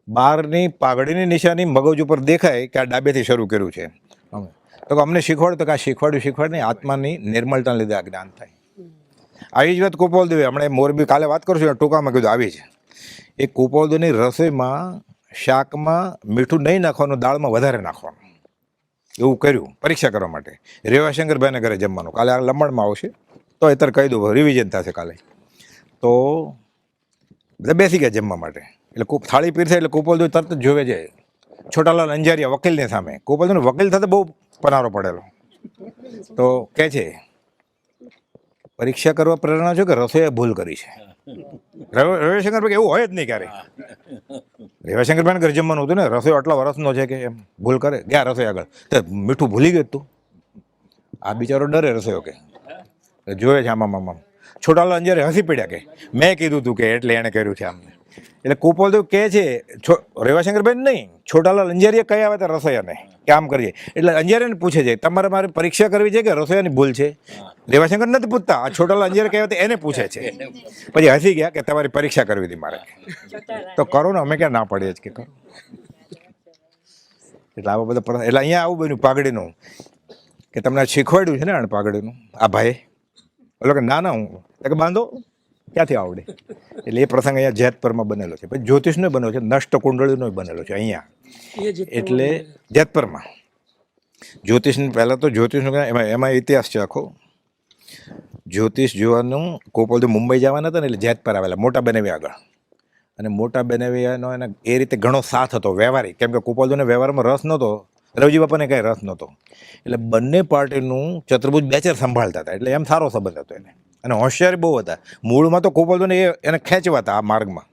બહારની પાઘડીની નિશાની મગજ ઉપર દેખાય કે આ ડાબેથી શરૂ કર્યું છે. તો અમને શીખવાડ્યું, તો કે આ શીખવાડ્યું નહીં, આત્માની નિર્મળતાને લીધે આ જ્ઞાન થાય. આવી જ વાત કુપાવદેવે હમણાં મોરબી કાલે વાત કરશું ટૂંકામાં કીધું આવી છે. એ કુપાવદેવની રસોઈમાં શાકમાં મીઠું નહીં નાખવાનું, દાળમાં વધારે નાખવાનું એવું કર્યું પરીક્ષા કરવા માટે. રેવાશંકરભાઈને ઘરે જમવાનું કાલે આ લમણમાં આવશે તો અત્યારે કહી દઉં, રિવિઝન થશે કાલે. તો બધા બેસી ગયા જમવા માટે. એટલે થાળી પીરસે એટલે કુપાવદેવ તરત જ જોવે જાય છોટાલાલ અંજારિયા વકીલની સામે. કુપાવદેવનો વકીલ સાથે બહુ પનારો પડેલો. તો કહે છે પરીક્ષા કરવા પ્રેરણા છો કે રસોઈએ ભૂલ કરી છે? રવિશંકરભાઈ એવું હોય જ નહીં ક્યારે. રેવાશંકરભાઈને ઘરે જમવાનું હતું ને, રસોઈ આટલા વર્ષનો છે કે એમ ભૂલ કરે? ગયા રસોઈ આગળ તો મીઠું ભૂલી ગયું તું. આ બિચારો ડરે રસોઈયો કે જોવે છે આમાં. છોટાલાલ અંજારિયા હસી પડ્યા કે મેં કીધું તું કે એટલે એણે કર્યું છે આમ. એટલે કુપાવદેવ કહે છે રેવાશંકરભાઈ નહીં, છોટાલાલ અંજારિયા કયા આવે ત્યાં રસોઈયાને કે આમ કરીએ. એટલે અંજારિયાને પૂછે છે તમારે મારે પરીક્ષા કરવી છે કે રસોઈયાની ભૂલ છે? રેવાશંકર નથી પૂછતા, આ છોટાલાલ અંજારિયા કયા આવે એને પૂછે છે. પછી હસી ગયા કે તમારી પરીક્ષા કરવી હતી મારે. તો કરો ને, અમે ક્યાં ના પડીએ જ કે કરો. એટલે આવા બધા એટલે અહીંયા આવું બન્યું પાઘડીનું કે તમને આ શીખવાડ્યું છે ને આ પાઘડીનું આ ભાઈ બોલો કે ના હું કે બાંધો ક્યાંથી આવડે એટલે એ પ્રસંગ અહીંયા જેતપરમાં બનેલો છે પછી જ્યોતિષનો બનેલો છે નષ્ટ કુંડળીનો બનેલો છે અહીંયા એટલે જેતપરમાં જ્યોતિષનું પહેલાં તો જ્યોતિષનું એમાં ઇતિહાસ છે આખો જ્યોતિષ જોવાનું ગોપાલદેવ મુંબઈ જવાના હતા ને એટલે જેતપર આવેલા મોટા બેનેવી આગળ અને મોટા બેનેવીનો એને એ રીતે ઘણો સાથ હતો વ્યવહારિક કેમ કે ગોપાલદેવને વ્યવહારમાં રસ નહોતો રવજી બાપાને કાંઈ રસ નહોતો એટલે બંને પાર્ટીનું ચતુર્ભુજ બેચર સંભાળતા હતા એટલે એમ સારો સંબંધ હતો એને અને હોશિયારી બહુ હતા મૂળમાં તો ગોપાલદેવને એને ખેંચવા હતા આ માર્ગમાં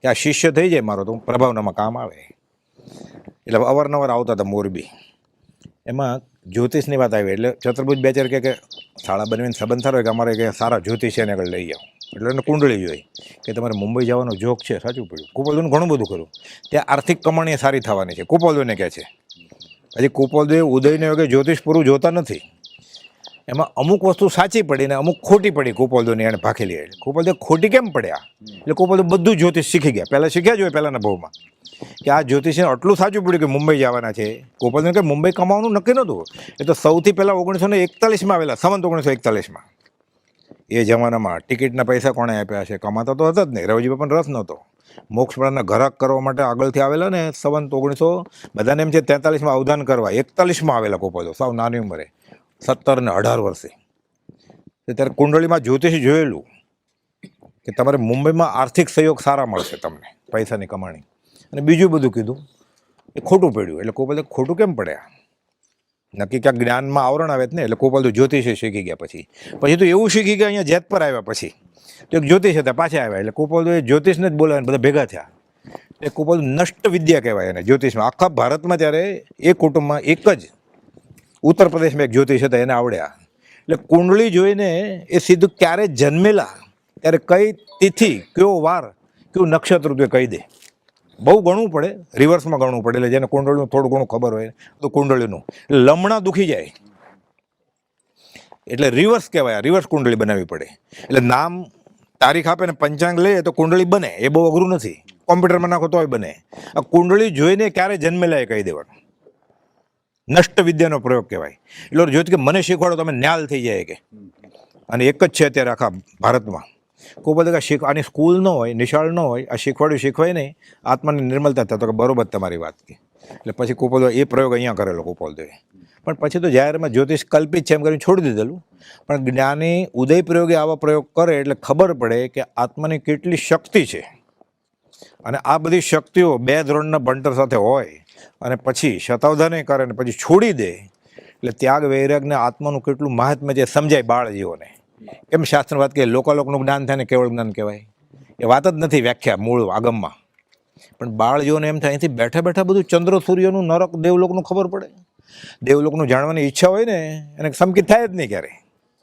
કે આ શિષ્ય થઈ જાય મારો તો પ્રભાવનામાં કામ આવે એટલે અવારનવાર આવતા હતા મોરબી એમાં જ્યોતિષની વાત આવી એટલે ચતુર્ભુજ બેચર કે શાળા બનવીને સંબંધ સારો કે અમારે કે સારા જ્યોતિષીને આગળ લઈ જાઓ એટલે એને કુંડળી જોઈ કે તમારે મુંબઈ જવાનો જોગ છે સાચું પડ્યું કુપાલદેવનું ઘણું બધું કર્યું ત્યાં આર્થિક કમાણી સારી થવાની છે કુપાલદેવને કહે છે હજી કુપાલદેવ ઉદયને કે જ્યોતિષ પૂરું જોતા નથી એમાં અમુક વસ્તુ સાચી પડી ને અમુક ખોટી પડી કુપાલદેવની એને ભાખેલી એટલે કુપાલદેવ ખોટી કેમ પડ્યા એટલે કુપાલદેવ બધું જ્યોતિષ શીખી ગયા પહેલાં શીખ્યા જ હોય પહેલાંના ભાવમાં કે આ જ્યોતિષને આટલું સાચું પડ્યું કે મુંબઈ જવાના છે ગોપાલદેવ કે મુંબઈ કમાવાનું નક્કી નહોતું એ તો સૌથી પહેલાં 1941માં આવેલા સંવત 1941માં એ જમાનામાં ટિકિટના પૈસા કોણે આપ્યા છે કમાતા તો હતા જ નહીં રવજી બાપાને રસ નહોતો મોક્ષપણાના ઘરાક કરવા માટે આગળથી આવેલા ને સંવત 1900 બધાને એમ છે 43માં અવધાન કરવા 41માં આવેલા ગોપાલદેવ સાવ નાની ઉંમરે 17 ને 18 વર્ષે ત્યારે કુંડળીમાં જ્યોતિષી જોયેલું કે તમારે મુંબઈમાં આર્થિક સહયોગ સારા મળશે તમને પૈસાની કમાણી અને બીજું બધું કીધું એ ખોટું પડ્યું એટલે ગોપાલદેવ ખોટું કેમ પડ્યા નક્કી ક્યાંક જ્ઞાનમાં આવરણ આવે જ ને એટલે ગોપાલદેવ જ્યોતિષે શીખી ગયા પછી તો એવું શીખી ગયા અહીંયા જેતપર આવ્યા પછી તો એક જ્યોતિષ હતા પાછા આવ્યા એટલે ગોપાલદેવ જ્યોતિષને જ બોલાવીને બધા ભેગા થયા એ ગોપાલદેવ નષ્ટ વિદ્યા કહેવાય એને જ્યોતિષમાં આખા ભારતમાં ત્યારે એ કુટુંબમાં એક જ ઉત્તર પ્રદેશમાં એક જ્યોતિષ હતા એને આવડ્યા એટલે કુંડળી જોઈને એ સીધું ક્યારે જન્મેલા ત્યારે કઈ તિથિ કયો વાર કયું નક્ષત્ર તું કહી દે બહુ ગણવું પડે રિવર્સમાં ગણવું પડે એટલે જેને કુંડળીનું થોડું ઘણું ખબર હોય તો કુંડળીનું એટલે લમણા દુખી જાય એટલે રિવર્સ કહેવાય રિવર્સ કુંડળી બનાવવી પડે એટલે નામ તારીખ આપે ને પંચાંગ લે તો કુંડળી બને એ બહુ અઘરું નથી કોમ્પ્યુટરમાં નાખો તોય બને આ કુંડળી જોઈને ક્યારે જન્મેલા એ કહી દેવાનું નષ્ટ વિદ્યાનો પ્રયોગ કહેવાય એટલે જો કે મને શીખવાડો તમે ન્યાલ થઈ જાય કે અને એક જ છે અત્યારે આખા ભારતમાં કોઈ બધા આની સ્કૂલ ન હોય નિશાળ ન હોય આ શીખવાય નહીં આત્માની નિર્મલતા થતો કે બરોબર તમારી વાત કે એટલે પછી ગોપાલદેવ એ પ્રયોગ અહીંયા કરેલો ગોપાલદેવે પણ પછી તો જાહેરમાં જ્યોતિષ કલ્પિત છે એમ કરીને છોડી દીધેલું પણ જ્ઞાની ઉદય પ્રયોગે આવા પ્રયોગ કરે એટલે ખબર પડે કે આત્માની કેટલી શક્તિ છે અને આ બધી શક્તિઓ 2 ધોરણના ભણતર સાથે હોય અને પછી શતાવધાને કરે અને પછી છોડી દે એટલે ત્યાગ વૈરાગને આત્માનું કેટલું મહાત્મ્ય છે સમજાય બાળજીઓને કેમ શાસ્ત્ર વાત કે લોકાલોકનું જ્ઞાન થાય ને કેવળ જ્ઞાન કહેવાય એ વાત જ નથી વ્યાખ્યા મૂળ આગમમાં પણ બાળજીઓને એમ થાય અહીંથી બેઠા બેઠા બધું ચંદ્ર સૂર્યનું નરક દેવલોકનું ખબર પડે દેવલોકનું જાણવાની ઈચ્છા હોય ને એને સંકિત થાય જ નહીં ક્યારે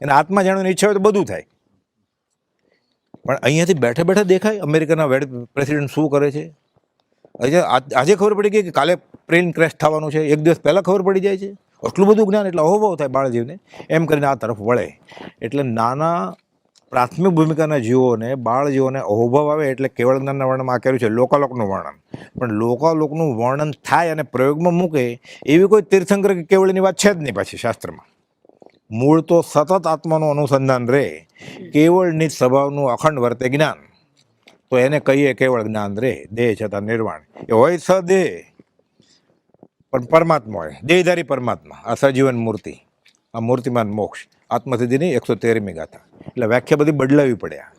એને આત્મા જાણવાની ઈચ્છા હોય તો બધું થાય પણ અહીંયાથી બેઠા બેઠા દેખાય અમેરિકાના પ્રેસિડેન્ટ શું કરે છે આજે ખબર પડી ગઈ કે કાલે પ્લેન ક્રેશ થવાનું છે એક દિવસ પહેલાં ખબર પડી જાય છે આટલું બધું જ્ઞાન એટલે અહોભાવ થાય બાળજીવને એમ કરીને આ તરફ વળે એટલે નાના પ્રાથમિક ભૂમિકાના જીવોને બાળજીવોને અહોભાવ આવે એટલે કેવળ જ્ઞાનના વર્ણનમાં આ કર્યું છે લોકાલોકનું વર્ણન પણ લોકાલોકનું વર્ણન થાય અને પ્રયોગમાં મૂકે એવી કોઈ તીર્થંકર કે કેવળની વાત છે જ નહીં પાછી શાસ્ત્રમાં મૂળ તો સતત આત્માનું અનુસંધાન રહે કેવળની સ્વભાવનું અખંડ વર્તે જ્ઞાન તો એને કહીએ કેવળ જ્ઞાન રે દેહ છતાં નિર્વાણ એ હોય સદેહ પણ પરમાત્મા હોય દેહધારી પરમાત્મા આ સજીવન મૂર્તિ આ મૂર્તિમાન મોક્ષ આત્મસિદ્ધિની 113મી ગાથા એટલે વ્યાખ્યા બધી બદલાવી પડ્યા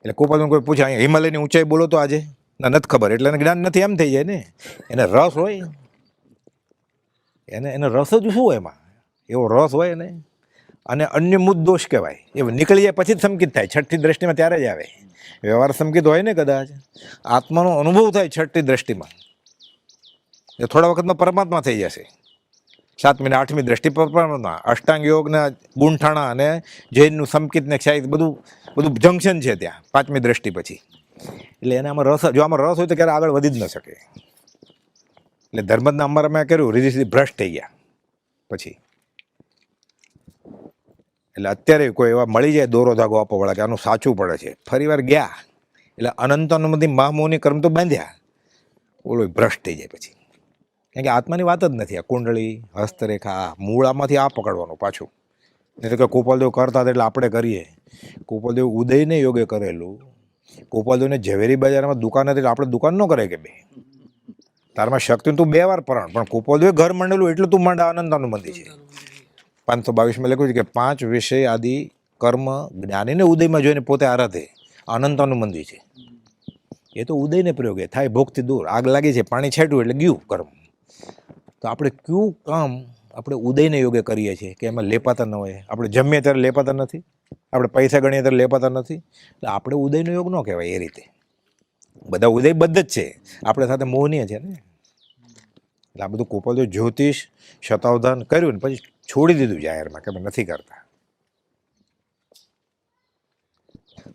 એટલે કોઈ પૂછે અહીંયા હિમાલયની ઊંચાઈ બોલો તો આજે ના નથી ખબર એટલે એને જ્ઞાન નથી એમ થઈ જાય ને એને રસ હોય એને રસ જ શું હોય એમાં એવો રસ હોય ને અને અન્ય મુદ્દ દોષ કહેવાય એ નીકળી જાય પછી જ સંકિત થાય છઠ્ઠી દ્રષ્ટિમાં ત્યારે જ આવે વ્યવહાર સંકિત હોય ને કદાચ આત્માનો અનુભવ થાય છઠ્ઠી દ્રષ્ટિમાં એ થોડા વખતમાં પરમાત્મા થઈ જશે 7મી ને 8મી દ્રષ્ટિ પર પરમાત્મા અષ્ટાંગ યોગના ગુંઠાણા અને જૈનનું સંકિત ને ક્ષાયિત બધું જંકશન છે ત્યાં 5મી દ્રષ્ટિ પછી એટલે એને આમાં રસ જો આમાં રસ હોય તો ક્યારે આગળ વધી જ ન શકે એટલે ધર્મના અમારે મેં કર્યું રીધી ભ્રષ્ટ થઈ ગયા પછી એટલે અત્યારે કોઈ એવા મળી જાય દોરો ધાગો આપવાવાળા કે આનું સાચું પડે છે ફરી વાર ગયા એટલે અનંત અનુમતિ મહામોહની કર્મ તો બાંધ્યા ઓલો ભ્રષ્ટ થઈ જાય પછી કારણ કે આત્માની વાત જ નથી. આ કુંડળી, હસ્તરેખા, આ મૂળ આમાંથી આ પકડવાનું પાછું. નહીં તો કે ગોપાલદેવ કરતા હતા એટલે આપણે કરીએ. ગોપાલદેવ ઉદયને યોગે કરેલું. ગોપાલદેવને ઝવેરી બજારમાં દુકાન હતી એટલે આપણે દુકાન ન કરે કે બે તારમાં શક્તિ તું 2 વાર પરણ, પણ ગોપાલદેવે ઘર માંડેલું એટલું તું માંડા અનંતાનું મંદિર છે. 522 લખ્યું છે કે 5 વિષય આદિ કર્મ જ્ઞાનીને ઉદયમાં જોઈને પોતે આરાધે અનંતાનું મંદિર છે. એ તો ઉદયને પ્રયોગે થાય ભોગથી દૂર. આગ લાગી છે, પાણી છેટ્યું એટલે ગયું કર્મ. તો આપણે કયું કામ આપણે ઉદયને યોગે કરીએ છીએ કે એમાં લેપાતા ન હોય. આપણે જમીએ ત્યારે લેપાતા નથી, આપણે પૈસા ગણીએ ત્યારે લેપાતા નથી. એટલે આપણે ઉદયનો યોગ ન કહેવાય એ રીતે. બધા ઉદયબદ્ધ જ છે, આપણે સાથે મોહનીય છે ને. એટલે આ બધું ગોપાલદેવ જ્યોતિષ શતાવધાન કર્યું ને પછી છોડી દીધું જાહેરમાં કે અમે નથી કરતા.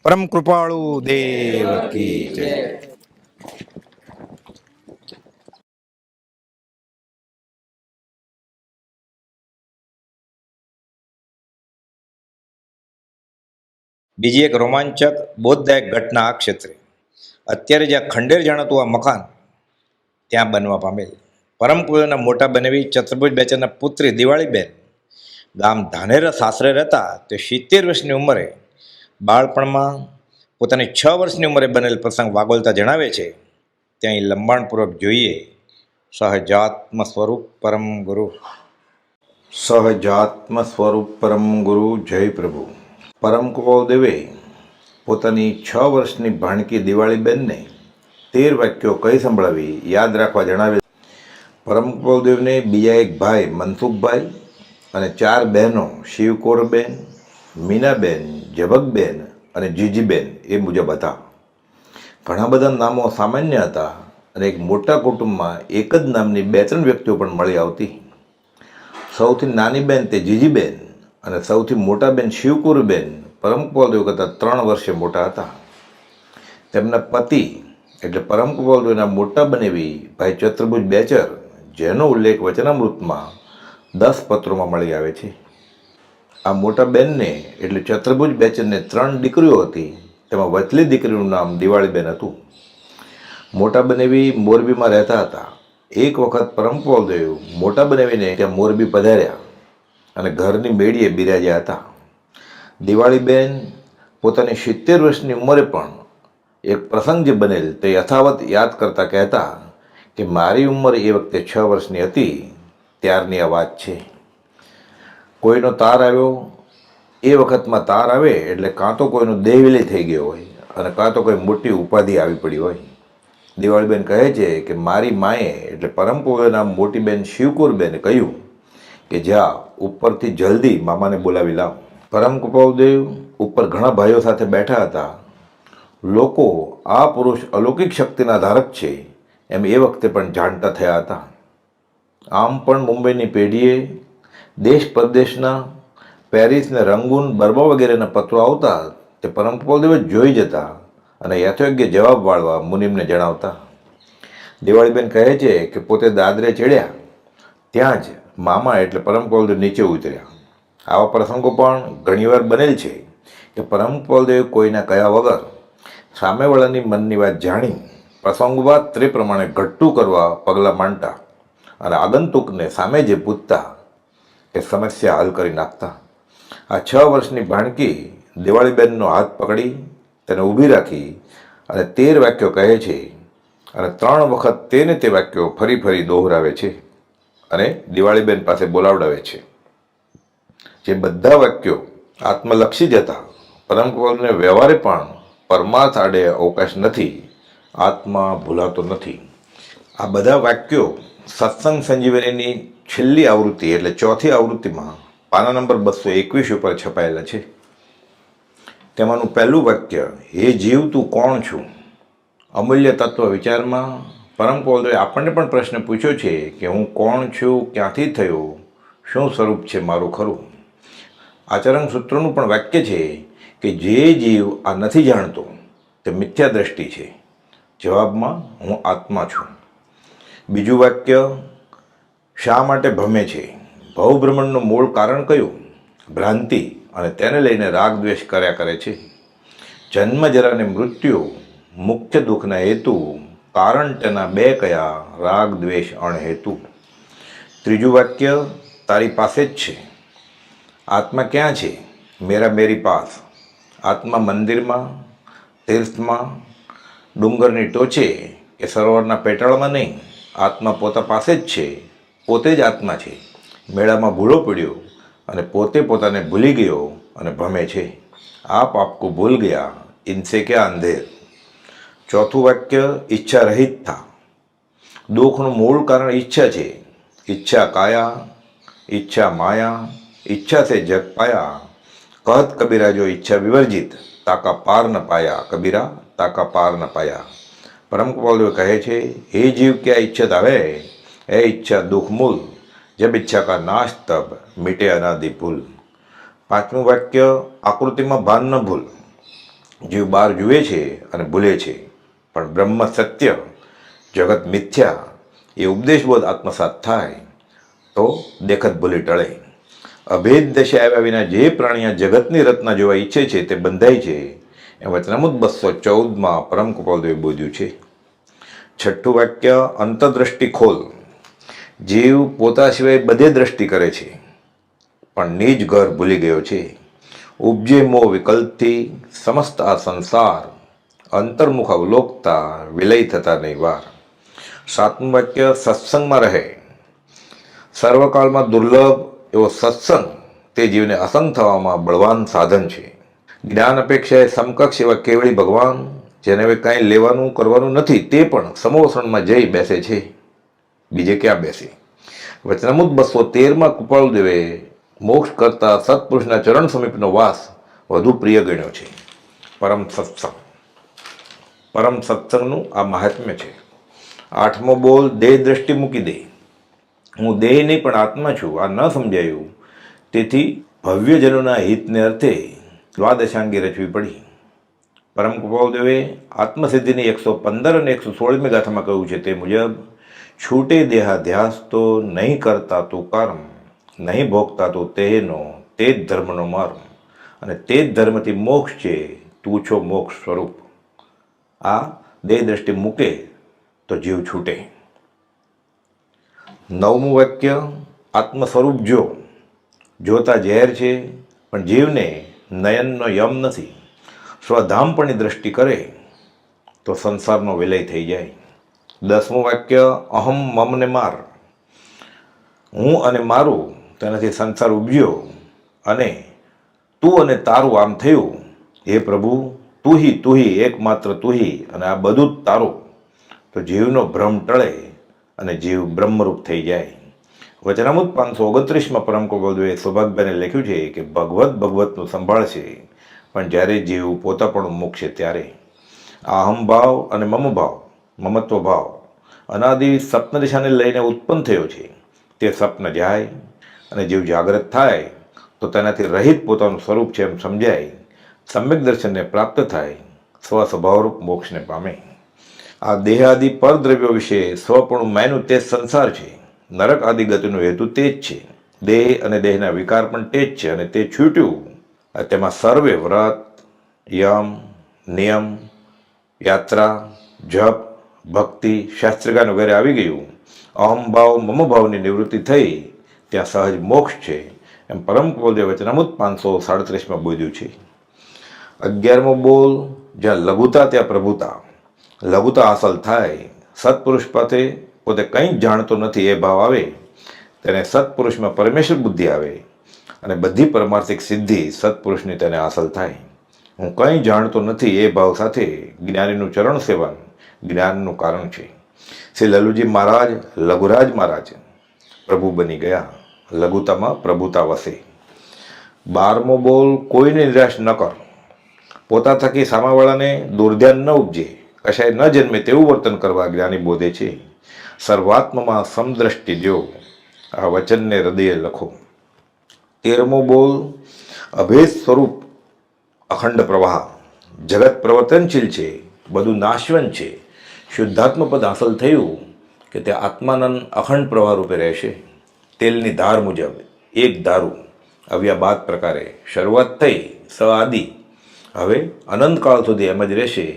પરમ કૃપાળુ દેવ કી જય. બીજી એક રોમાંચક બોધદાયક ઘટના આ ક્ષેત્રે અત્યારે જ્યાં ખંડેર જાણતું આ મકાન ત્યાં બનવા પામેલ પરમ પૂજ્યના મોટા બનેવી ચતુર્ભુજ બેચરના પુત્રી દિવાળીબેન ગામ ધાનેરા સાસરે રહેતા તે 70 વર્ષની ઉંમરે બાળપણમાં પોતાની 6 વર્ષની ઉંમરે બનેલ પ્રસંગ વાગોલતા જણાવે છે. ત્યાં લંબાણપૂર્વક જોઈએ. સહજાત્મ સ્વરૂપ પરમ ગુરુ. સહજાત્મ સ્વરૂપ પરમ ગુરુ. જય પ્રભુ. પરમ કૃપાળુદેવે પોતાની 6 વર્ષની ભાણકી દિવાળીબેનને 13 વાક્યો કઈ સંભળાવી યાદ રાખવા જણાવે. પરમ કૃપાળુદેવને બીજા એક ભાઈ મનસુખભાઈ અને 4 બહેનો શિવકોરબેન, મીનાબેન, જબકબેન અને જીજીબેન એ મુજબ હતા. ઘણા બધા નામો સામાન્ય હતા અને એક મોટા કુટુંબમાં એક જ નામની 2-3 વ્યક્તિઓ પણ મળી આવતી. સૌથી નાની બેન તે જીજીબેન અને સૌથી મોટા બેન શિવકુરબેન પરમ કૃપાળુદેવ કરતાં 3 વર્ષે મોટા હતા. તેમના પતિ એટલે પરમ કૃપાળુદેવના મોટા બનેવી ભાઈ ચતુર્ભુજ બેચર, જેનો ઉલ્લેખ વચનામૃતમાં 10 પત્રોમાં મળી આવે છે. આ મોટા બેનને એટલે ચતુર્ભુજ બેચરને 3 દીકરીઓ હતી. તેમાં વચલી દીકરીનું નામ દિવાળીબેન હતું. મોટા બનેવી મોરબીમાં રહેતા હતા. એક વખત પરમ કૃપાળુદેવ મોટા બનેવીને ત્યાં મોરબી પધાર્યા અને ઘરની મેળીએ બિરાજ્યા હતા. દિવાળીબેન પોતાની 70 વર્ષની ઉંમરે પણ એક પ્રસંગ જે બનેલ તે યથાવત યાદ કરતા કહેતા કે મારી ઉંમર એ વખતે 6 વર્ષની હતી ત્યારની આ વાત છે. કોઈનો તાર આવ્યો, એ વખતમાં તાર આવે એટલે કાં તો કોઈનો દેહ વિલય થઈ ગયો હોય અને કાં તો કોઈ મોટી ઉપાધિ આવી પડી હોય. દિવાળીબેન કહે છે કે મારી માએ એટલે પરમ પૂજ્યના મોટી બેન શિવકુરબેને કહ્યું કે જા ઉપરથી જલ્દી મામાને બોલાવી લાવ. પરમ કૃપાળુદેવ ઉપર ઘણા ભાઈઓ સાથે બેઠા હતા. લોકો આ પુરુષ અલૌકિક શક્તિના ધારક છે એમ એ વખતે પણ જાણતા થયા હતા. આમ પણ મુંબઈની પેઢીએ દેશ પરદેશના પેરિસ ને રંગૂન, બર્મા વગેરેના પત્રો આવતા તે પરમ કૃપાળુદેવ જોઈ જતા અને યથોયોગ્ય જવાબ વાળવા મુનિમને જણાવતા. દિવાળીબેન કહે છે કે પોતે દાદરે ચડ્યા ત્યાં જ મામા એટલે પરમ કૃપાળુદેવ નીચે ઉતર્યા. આવા પ્રસંગો પણ ઘણીવાર બનેલ છે કે પરમ કૃપાળુદેવ કોઈના કયા વગર સામેવાળાની મનની વાત જાણી પ્રસંગોપાત તે પ્રમાણે ઘટતું કરવા પગલાં માંડતા અને આગંતુકને સામે જે પૂછતા એ સમસ્યા હલ કરી નાખતા. આ 6 વર્ષની ભાણકી દિવાળીબેનનો હાથ પકડી તેને ઊભી રાખી અને 13 વાક્યો કહે છે અને 3 વખત તેને તે વાક્યો ફરી ફરી દોહરાવે છે અને દિવાળીબેન પાસે બોલાવડાવે છે. જે બધા વાક્યો આત્મલક્ષી જ હતા. પરમ કૃપાળુદેવને વ્યવહારે પણ પરમાર્થ આડે અવકાશ નથી, આત્મા ભૂલાતો નથી. આ બધા વાક્યો સત્સંગ સંજીવનીની છેલ્લી આવૃત્તિ એટલે 4થી આવૃત્તિમાં પાના નંબર 221 ઉપર છપાયેલા છે. તેમાંનું પહેલું વાક્ય, હે જીવ તું કોણ છું? અમૂલ્ય તત્વ વિચારમાં પરમ કૃપાળુદેવે આપણને પણ પ્રશ્ન પૂછ્યો છે કે હું કોણ છું, ક્યાંથી થયો, શું સ્વરૂપ છે મારું ખરું? આચરણ સૂત્રોનું પણ વાક્ય છે કે જે જીવ આ નથી જાણતો તે મિથ્યા દ્રષ્ટિ છે. જવાબમાં હું આત્મા છું. બીજું વાક્ય, શા માટે ભમે છે? ભવભ્રમણનું મૂળ કારણ કયું? ભ્રાંતિ અને તેને લઈને રાગ દ્વેષ કર્યા કરે છે. જન્મ જરા અને મૃત્યુ મુખ્ય દુઃખના હેતુ, કારણ તેના 2 કયા? રાગ દ્વેષ અણહેતુ. ત્રીજું વાક્ય તારી પાસે જ છે. આત્મા ક્યાં છે? મેરા મેરી પાસ. આત્મા મંદિરમાં, તીર્થમાં, ડુંગરની ટોચે કે સરોવરના પેટાળમાં નહીં. આત્મા પોતા પાસે જ છે. પોતે જ આત્મા છે. મેળામાં ભૂલો પડ્યો અને પોતે પોતાને ભૂલી ગયો અને ભમે છે. આપ આપકો ભૂલ ગયા, ઇનસે ક્યાં અંધેર. ચોથું વાક્ય ઈચ્છા રહિત થા. દુઃખનું મૂળ કારણ ઈચ્છા છે. ઈચ્છા કાયા, ઈચ્છા માયા, ઈચ્છા સે જગ પાયા. કહત કબીરા જો ઈચ્છા વિવર્જિત, તાકા પાર ન પાયા. કબીરા તાકા પાર ન પાયા. પરમ કૃપાળુ કહે છે, હે જીવ ક્યાં ઈચ્છત આવે, એ ઈચ્છા દુઃખ મૂલ. જબ ઈચ્છા કા નાશ તબ મીટે અનાદિ ભૂલ. પાંચમું વાક્ય આકૃતિમાં ભાન ન ભૂલ. જીવ બહાર જુએ છે અને ભૂલે છે, પણ બ્રહ્મ સત્ય, જગત મિથ્યા એ ઉપદેશબોધ આત્મસાત થાય તો દેખત ભૂલી ટળે. અભેદ દશા આવ્યા વિના જે પ્રાણીયા જગતની રચના જોવા ઈચ્છે છે તે બંધાય છે, એ વચનામૃત 214 પરમ કૃપાળુએ બોધ્યું છે. છઠ્ઠું વાક્ય અંતદ્રષ્ટિ ખોલ. જીવ પોતા સિવાય બધે દ્રષ્ટિ કરે છે, પણ નિજ ઘર ભૂલી ગયો છે. ઉપજે મોહ વિકલ્પથી સમસ્ત આ સંસાર, અંતર્મુખ અવલોકતા વિલય થતા નહીં વાર. સાતમું વાક્ય સત્સંગમાં રહે. સર્વકાળમાં દુર્લભ એવો સત્સંગ તે જીવને અસંગ થવામાં બળવાન સાધન છે. જ્ઞાન અપેક્ષાએ સમકક્ષ એવા કેવળી ભગવાન, જેને હવે કાંઈ લેવાનું કરવાનું નથી, તે પણ સમોસણમાં જઈ બેસે છે. બીજે ક્યાં બેસે? વચનામૃત 213 કૃપાળુદેવે મોક્ષ કરતા સત્પુરુષના ચરણ સમીપનો વાસ વધુ પ્રિય ગણ્યો છે. પરમ સત્સંગનું આ મહાત્મ્ય છે. આઠમો બોલ દેહ દ્રષ્ટિ મૂકી દે. હું દેહ નહીં પણ આત્મા છું, આ ન સમજાયું, તેથી ભવ્યજનોના હિતને અર્થે દ્વાદશાંગી રચવી પડી. પરમ કૃપાળુદેવે આત્મસિદ્ધિની 115 અને 116મી ગાથામાં કહ્યું છે તે મુજબ, છૂટે દેહાધ્યાસ તો નહીં કરતા તું કર્મ, નહીં ભોગતા તું તેનો, તે જ ધર્મનો મર્મ, અને તે જ ધર્મથી મોક્ષ છે, તું છો મોક્ષ સ્વરૂપ. આ દેહ દ્રષ્ટિ મૂકે તો જીવ છૂટે. નવમું વાક્ય આત્મ સ્વરૂપ જો. જોતા ઝેર છે, પણ જીવને નયનનો યમ નથી. સ્વધામપણની દ્રષ્ટિ કરે તો સંસારનો વિલય થઈ જાય. 10મું વાક્ય અહમ મમને માર. હું અને મારું, તેનાથી સંસાર ઉપજ્યો અને તું અને તારું આમ થયું. હે પ્રભુ, તું હી એકમાત્ર તું હી, અને આ બધું જ તારું. તો જીવનો ભ્રમ ટળે અને જીવ બ્રહ્મરૂપ થઈ જાય. વચનામૃત 529 પરમ કૃપાળુએ સૌભાગ્યને લખ્યું છે કે ભગવતનું સંભાળશે, પણ જ્યારે જીવ પોતાપણું મૂકશે ત્યારે. આ અહમભાવ અને મમભાવ, મમત્વ ભાવ અનાદિ સ્વપ્ન દિશાને લઈને ઉત્પન્ન થયો છે. તે સ્વપ્ન જાય અને જીવ જાગ્રત થાય તો તેનાથી રહિત પોતાનું સ્વરૂપ છે એમ સમજાય, સમ્યક દર્શનને પ્રાપ્ત થાય, સ્વસ્વભાવરૂપ મોક્ષને પામે. આ દેહ આદિ પરદ્રવ્યો વિશે સ્વપણું માન્યું તે જ સંસાર છે. નરક આદિ ગતિનો હેતુ તે જ છે. દેહ અને દેહના વિકાર પણ તે જ છે, અને તે છૂટ્યું. તેમાં સર્વે વ્રત, યમ, નિયમ, યાત્રા, જપ, ભક્તિ, શાસ્ત્રગાન વગેરે આવી ગયું. અહમભાવ મમભાવની નિવૃત્તિ થઈ ત્યાં સહજ મોક્ષ છે એમ પરમ કૃપાળુએ વચનામૃત 537 બોધ્યું છે. 11મો બોલ જ્યાં લઘુતા ત્યાં પ્રભુતા. લઘુતા હાંસલ થાય, સત્પુરુષ પાસે પોતે કંઈ જ જાણતો નથી એ ભાવ આવે, તેને સત્પુરુષમાં પરમેશ્વર બુદ્ધિ આવે, અને બધી પરમાર્થિક સિદ્ધિ સત્પુરુષની તેને હાંસલ થાય. હું કંઈ જાણતો નથી એ ભાવ સાથે જ્ઞાનીનું ચરણ સેવન જ્ઞાનનું કારણ છે. શ્રી લલુજી મહારાજ, લઘુરાજ મહારાજ પ્રભુ બની ગયા. લઘુતામાં પ્રભુતા વસે. 12મો બોલ કોઈને નિરાશ ન કર. પોતા થકી સામાવાળાને દુર્ધ્યાન ન ઉપજે, કશાય ન જન્મે તેવું વર્તન કરવા જ્ઞાની બોધે છે. સર્વાત્મમાં સમદ્રષ્ટિ દ્યો. આ વચનને હૃદયે લખો. 13મો બોલ અભેદ સ્વરૂપ અખંડ પ્રવાહ. જગત પ્રવર્તનશીલ છે, બધું નાશવંત છે. શુદ્ધાત્મ પદ હાંસલ થયું કે તે આત્માનંદ અખંડ પ્રવાહ રૂપે રહેશે. તેલની ધાર મુજબ એક ધારું આવ્યા 12 પ્રકારે શરૂઆત થઈ સ આદિ, હવે અનંતકાળ સુધી એમ જ રહેશે.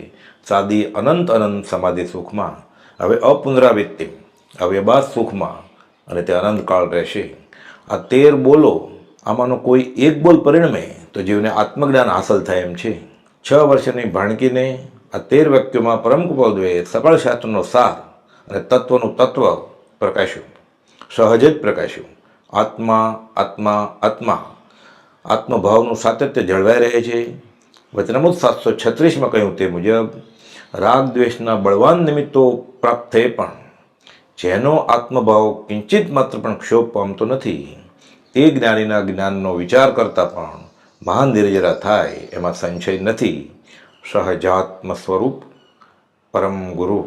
સાદી અનંત સમાધિ સુખમાં, હવે અપુનરાવૃત્તિ આવ્યા 12 સુખમાં, અને તે અનંતકાળ રહેશે. આ 13 બોલો આમાંનો કોઈ એક બોલ પરિણમે તો જીવને આત્મજ્ઞાન હાંસલ થાય એમ છે. 6 વર્ષની ભાણકીને આ 13 વ્યક્તિઓમાં પરમ કૃપાળુએ સકળ શાસ્ત્રનો સાર અને તત્વનું તત્વ પ્રકાશ્યું, સહજ જ પ્રકાશ્યું. આત્મા આત્મા આત્મા આત્મભાવનું સાતત્ય જળવાઈ રહે છે. વચનામૃત 736માં કહ્યું તે મુજબ રાગ દ્વેષના બળવાન નિમિત્તો પ્રાપ્ત થયે પણ જેનો આત્મભાવ કિંચિત માત્ર પણ ક્ષોભ પામતો નથી, તે જ્ઞાનીના જ્ઞાનનો વિચાર કરતાં પણ મહાન ધીરજરા થાય એમાં સંશય નથી. સહજાત્મ સ્વરૂપ પરમ ગુરુ.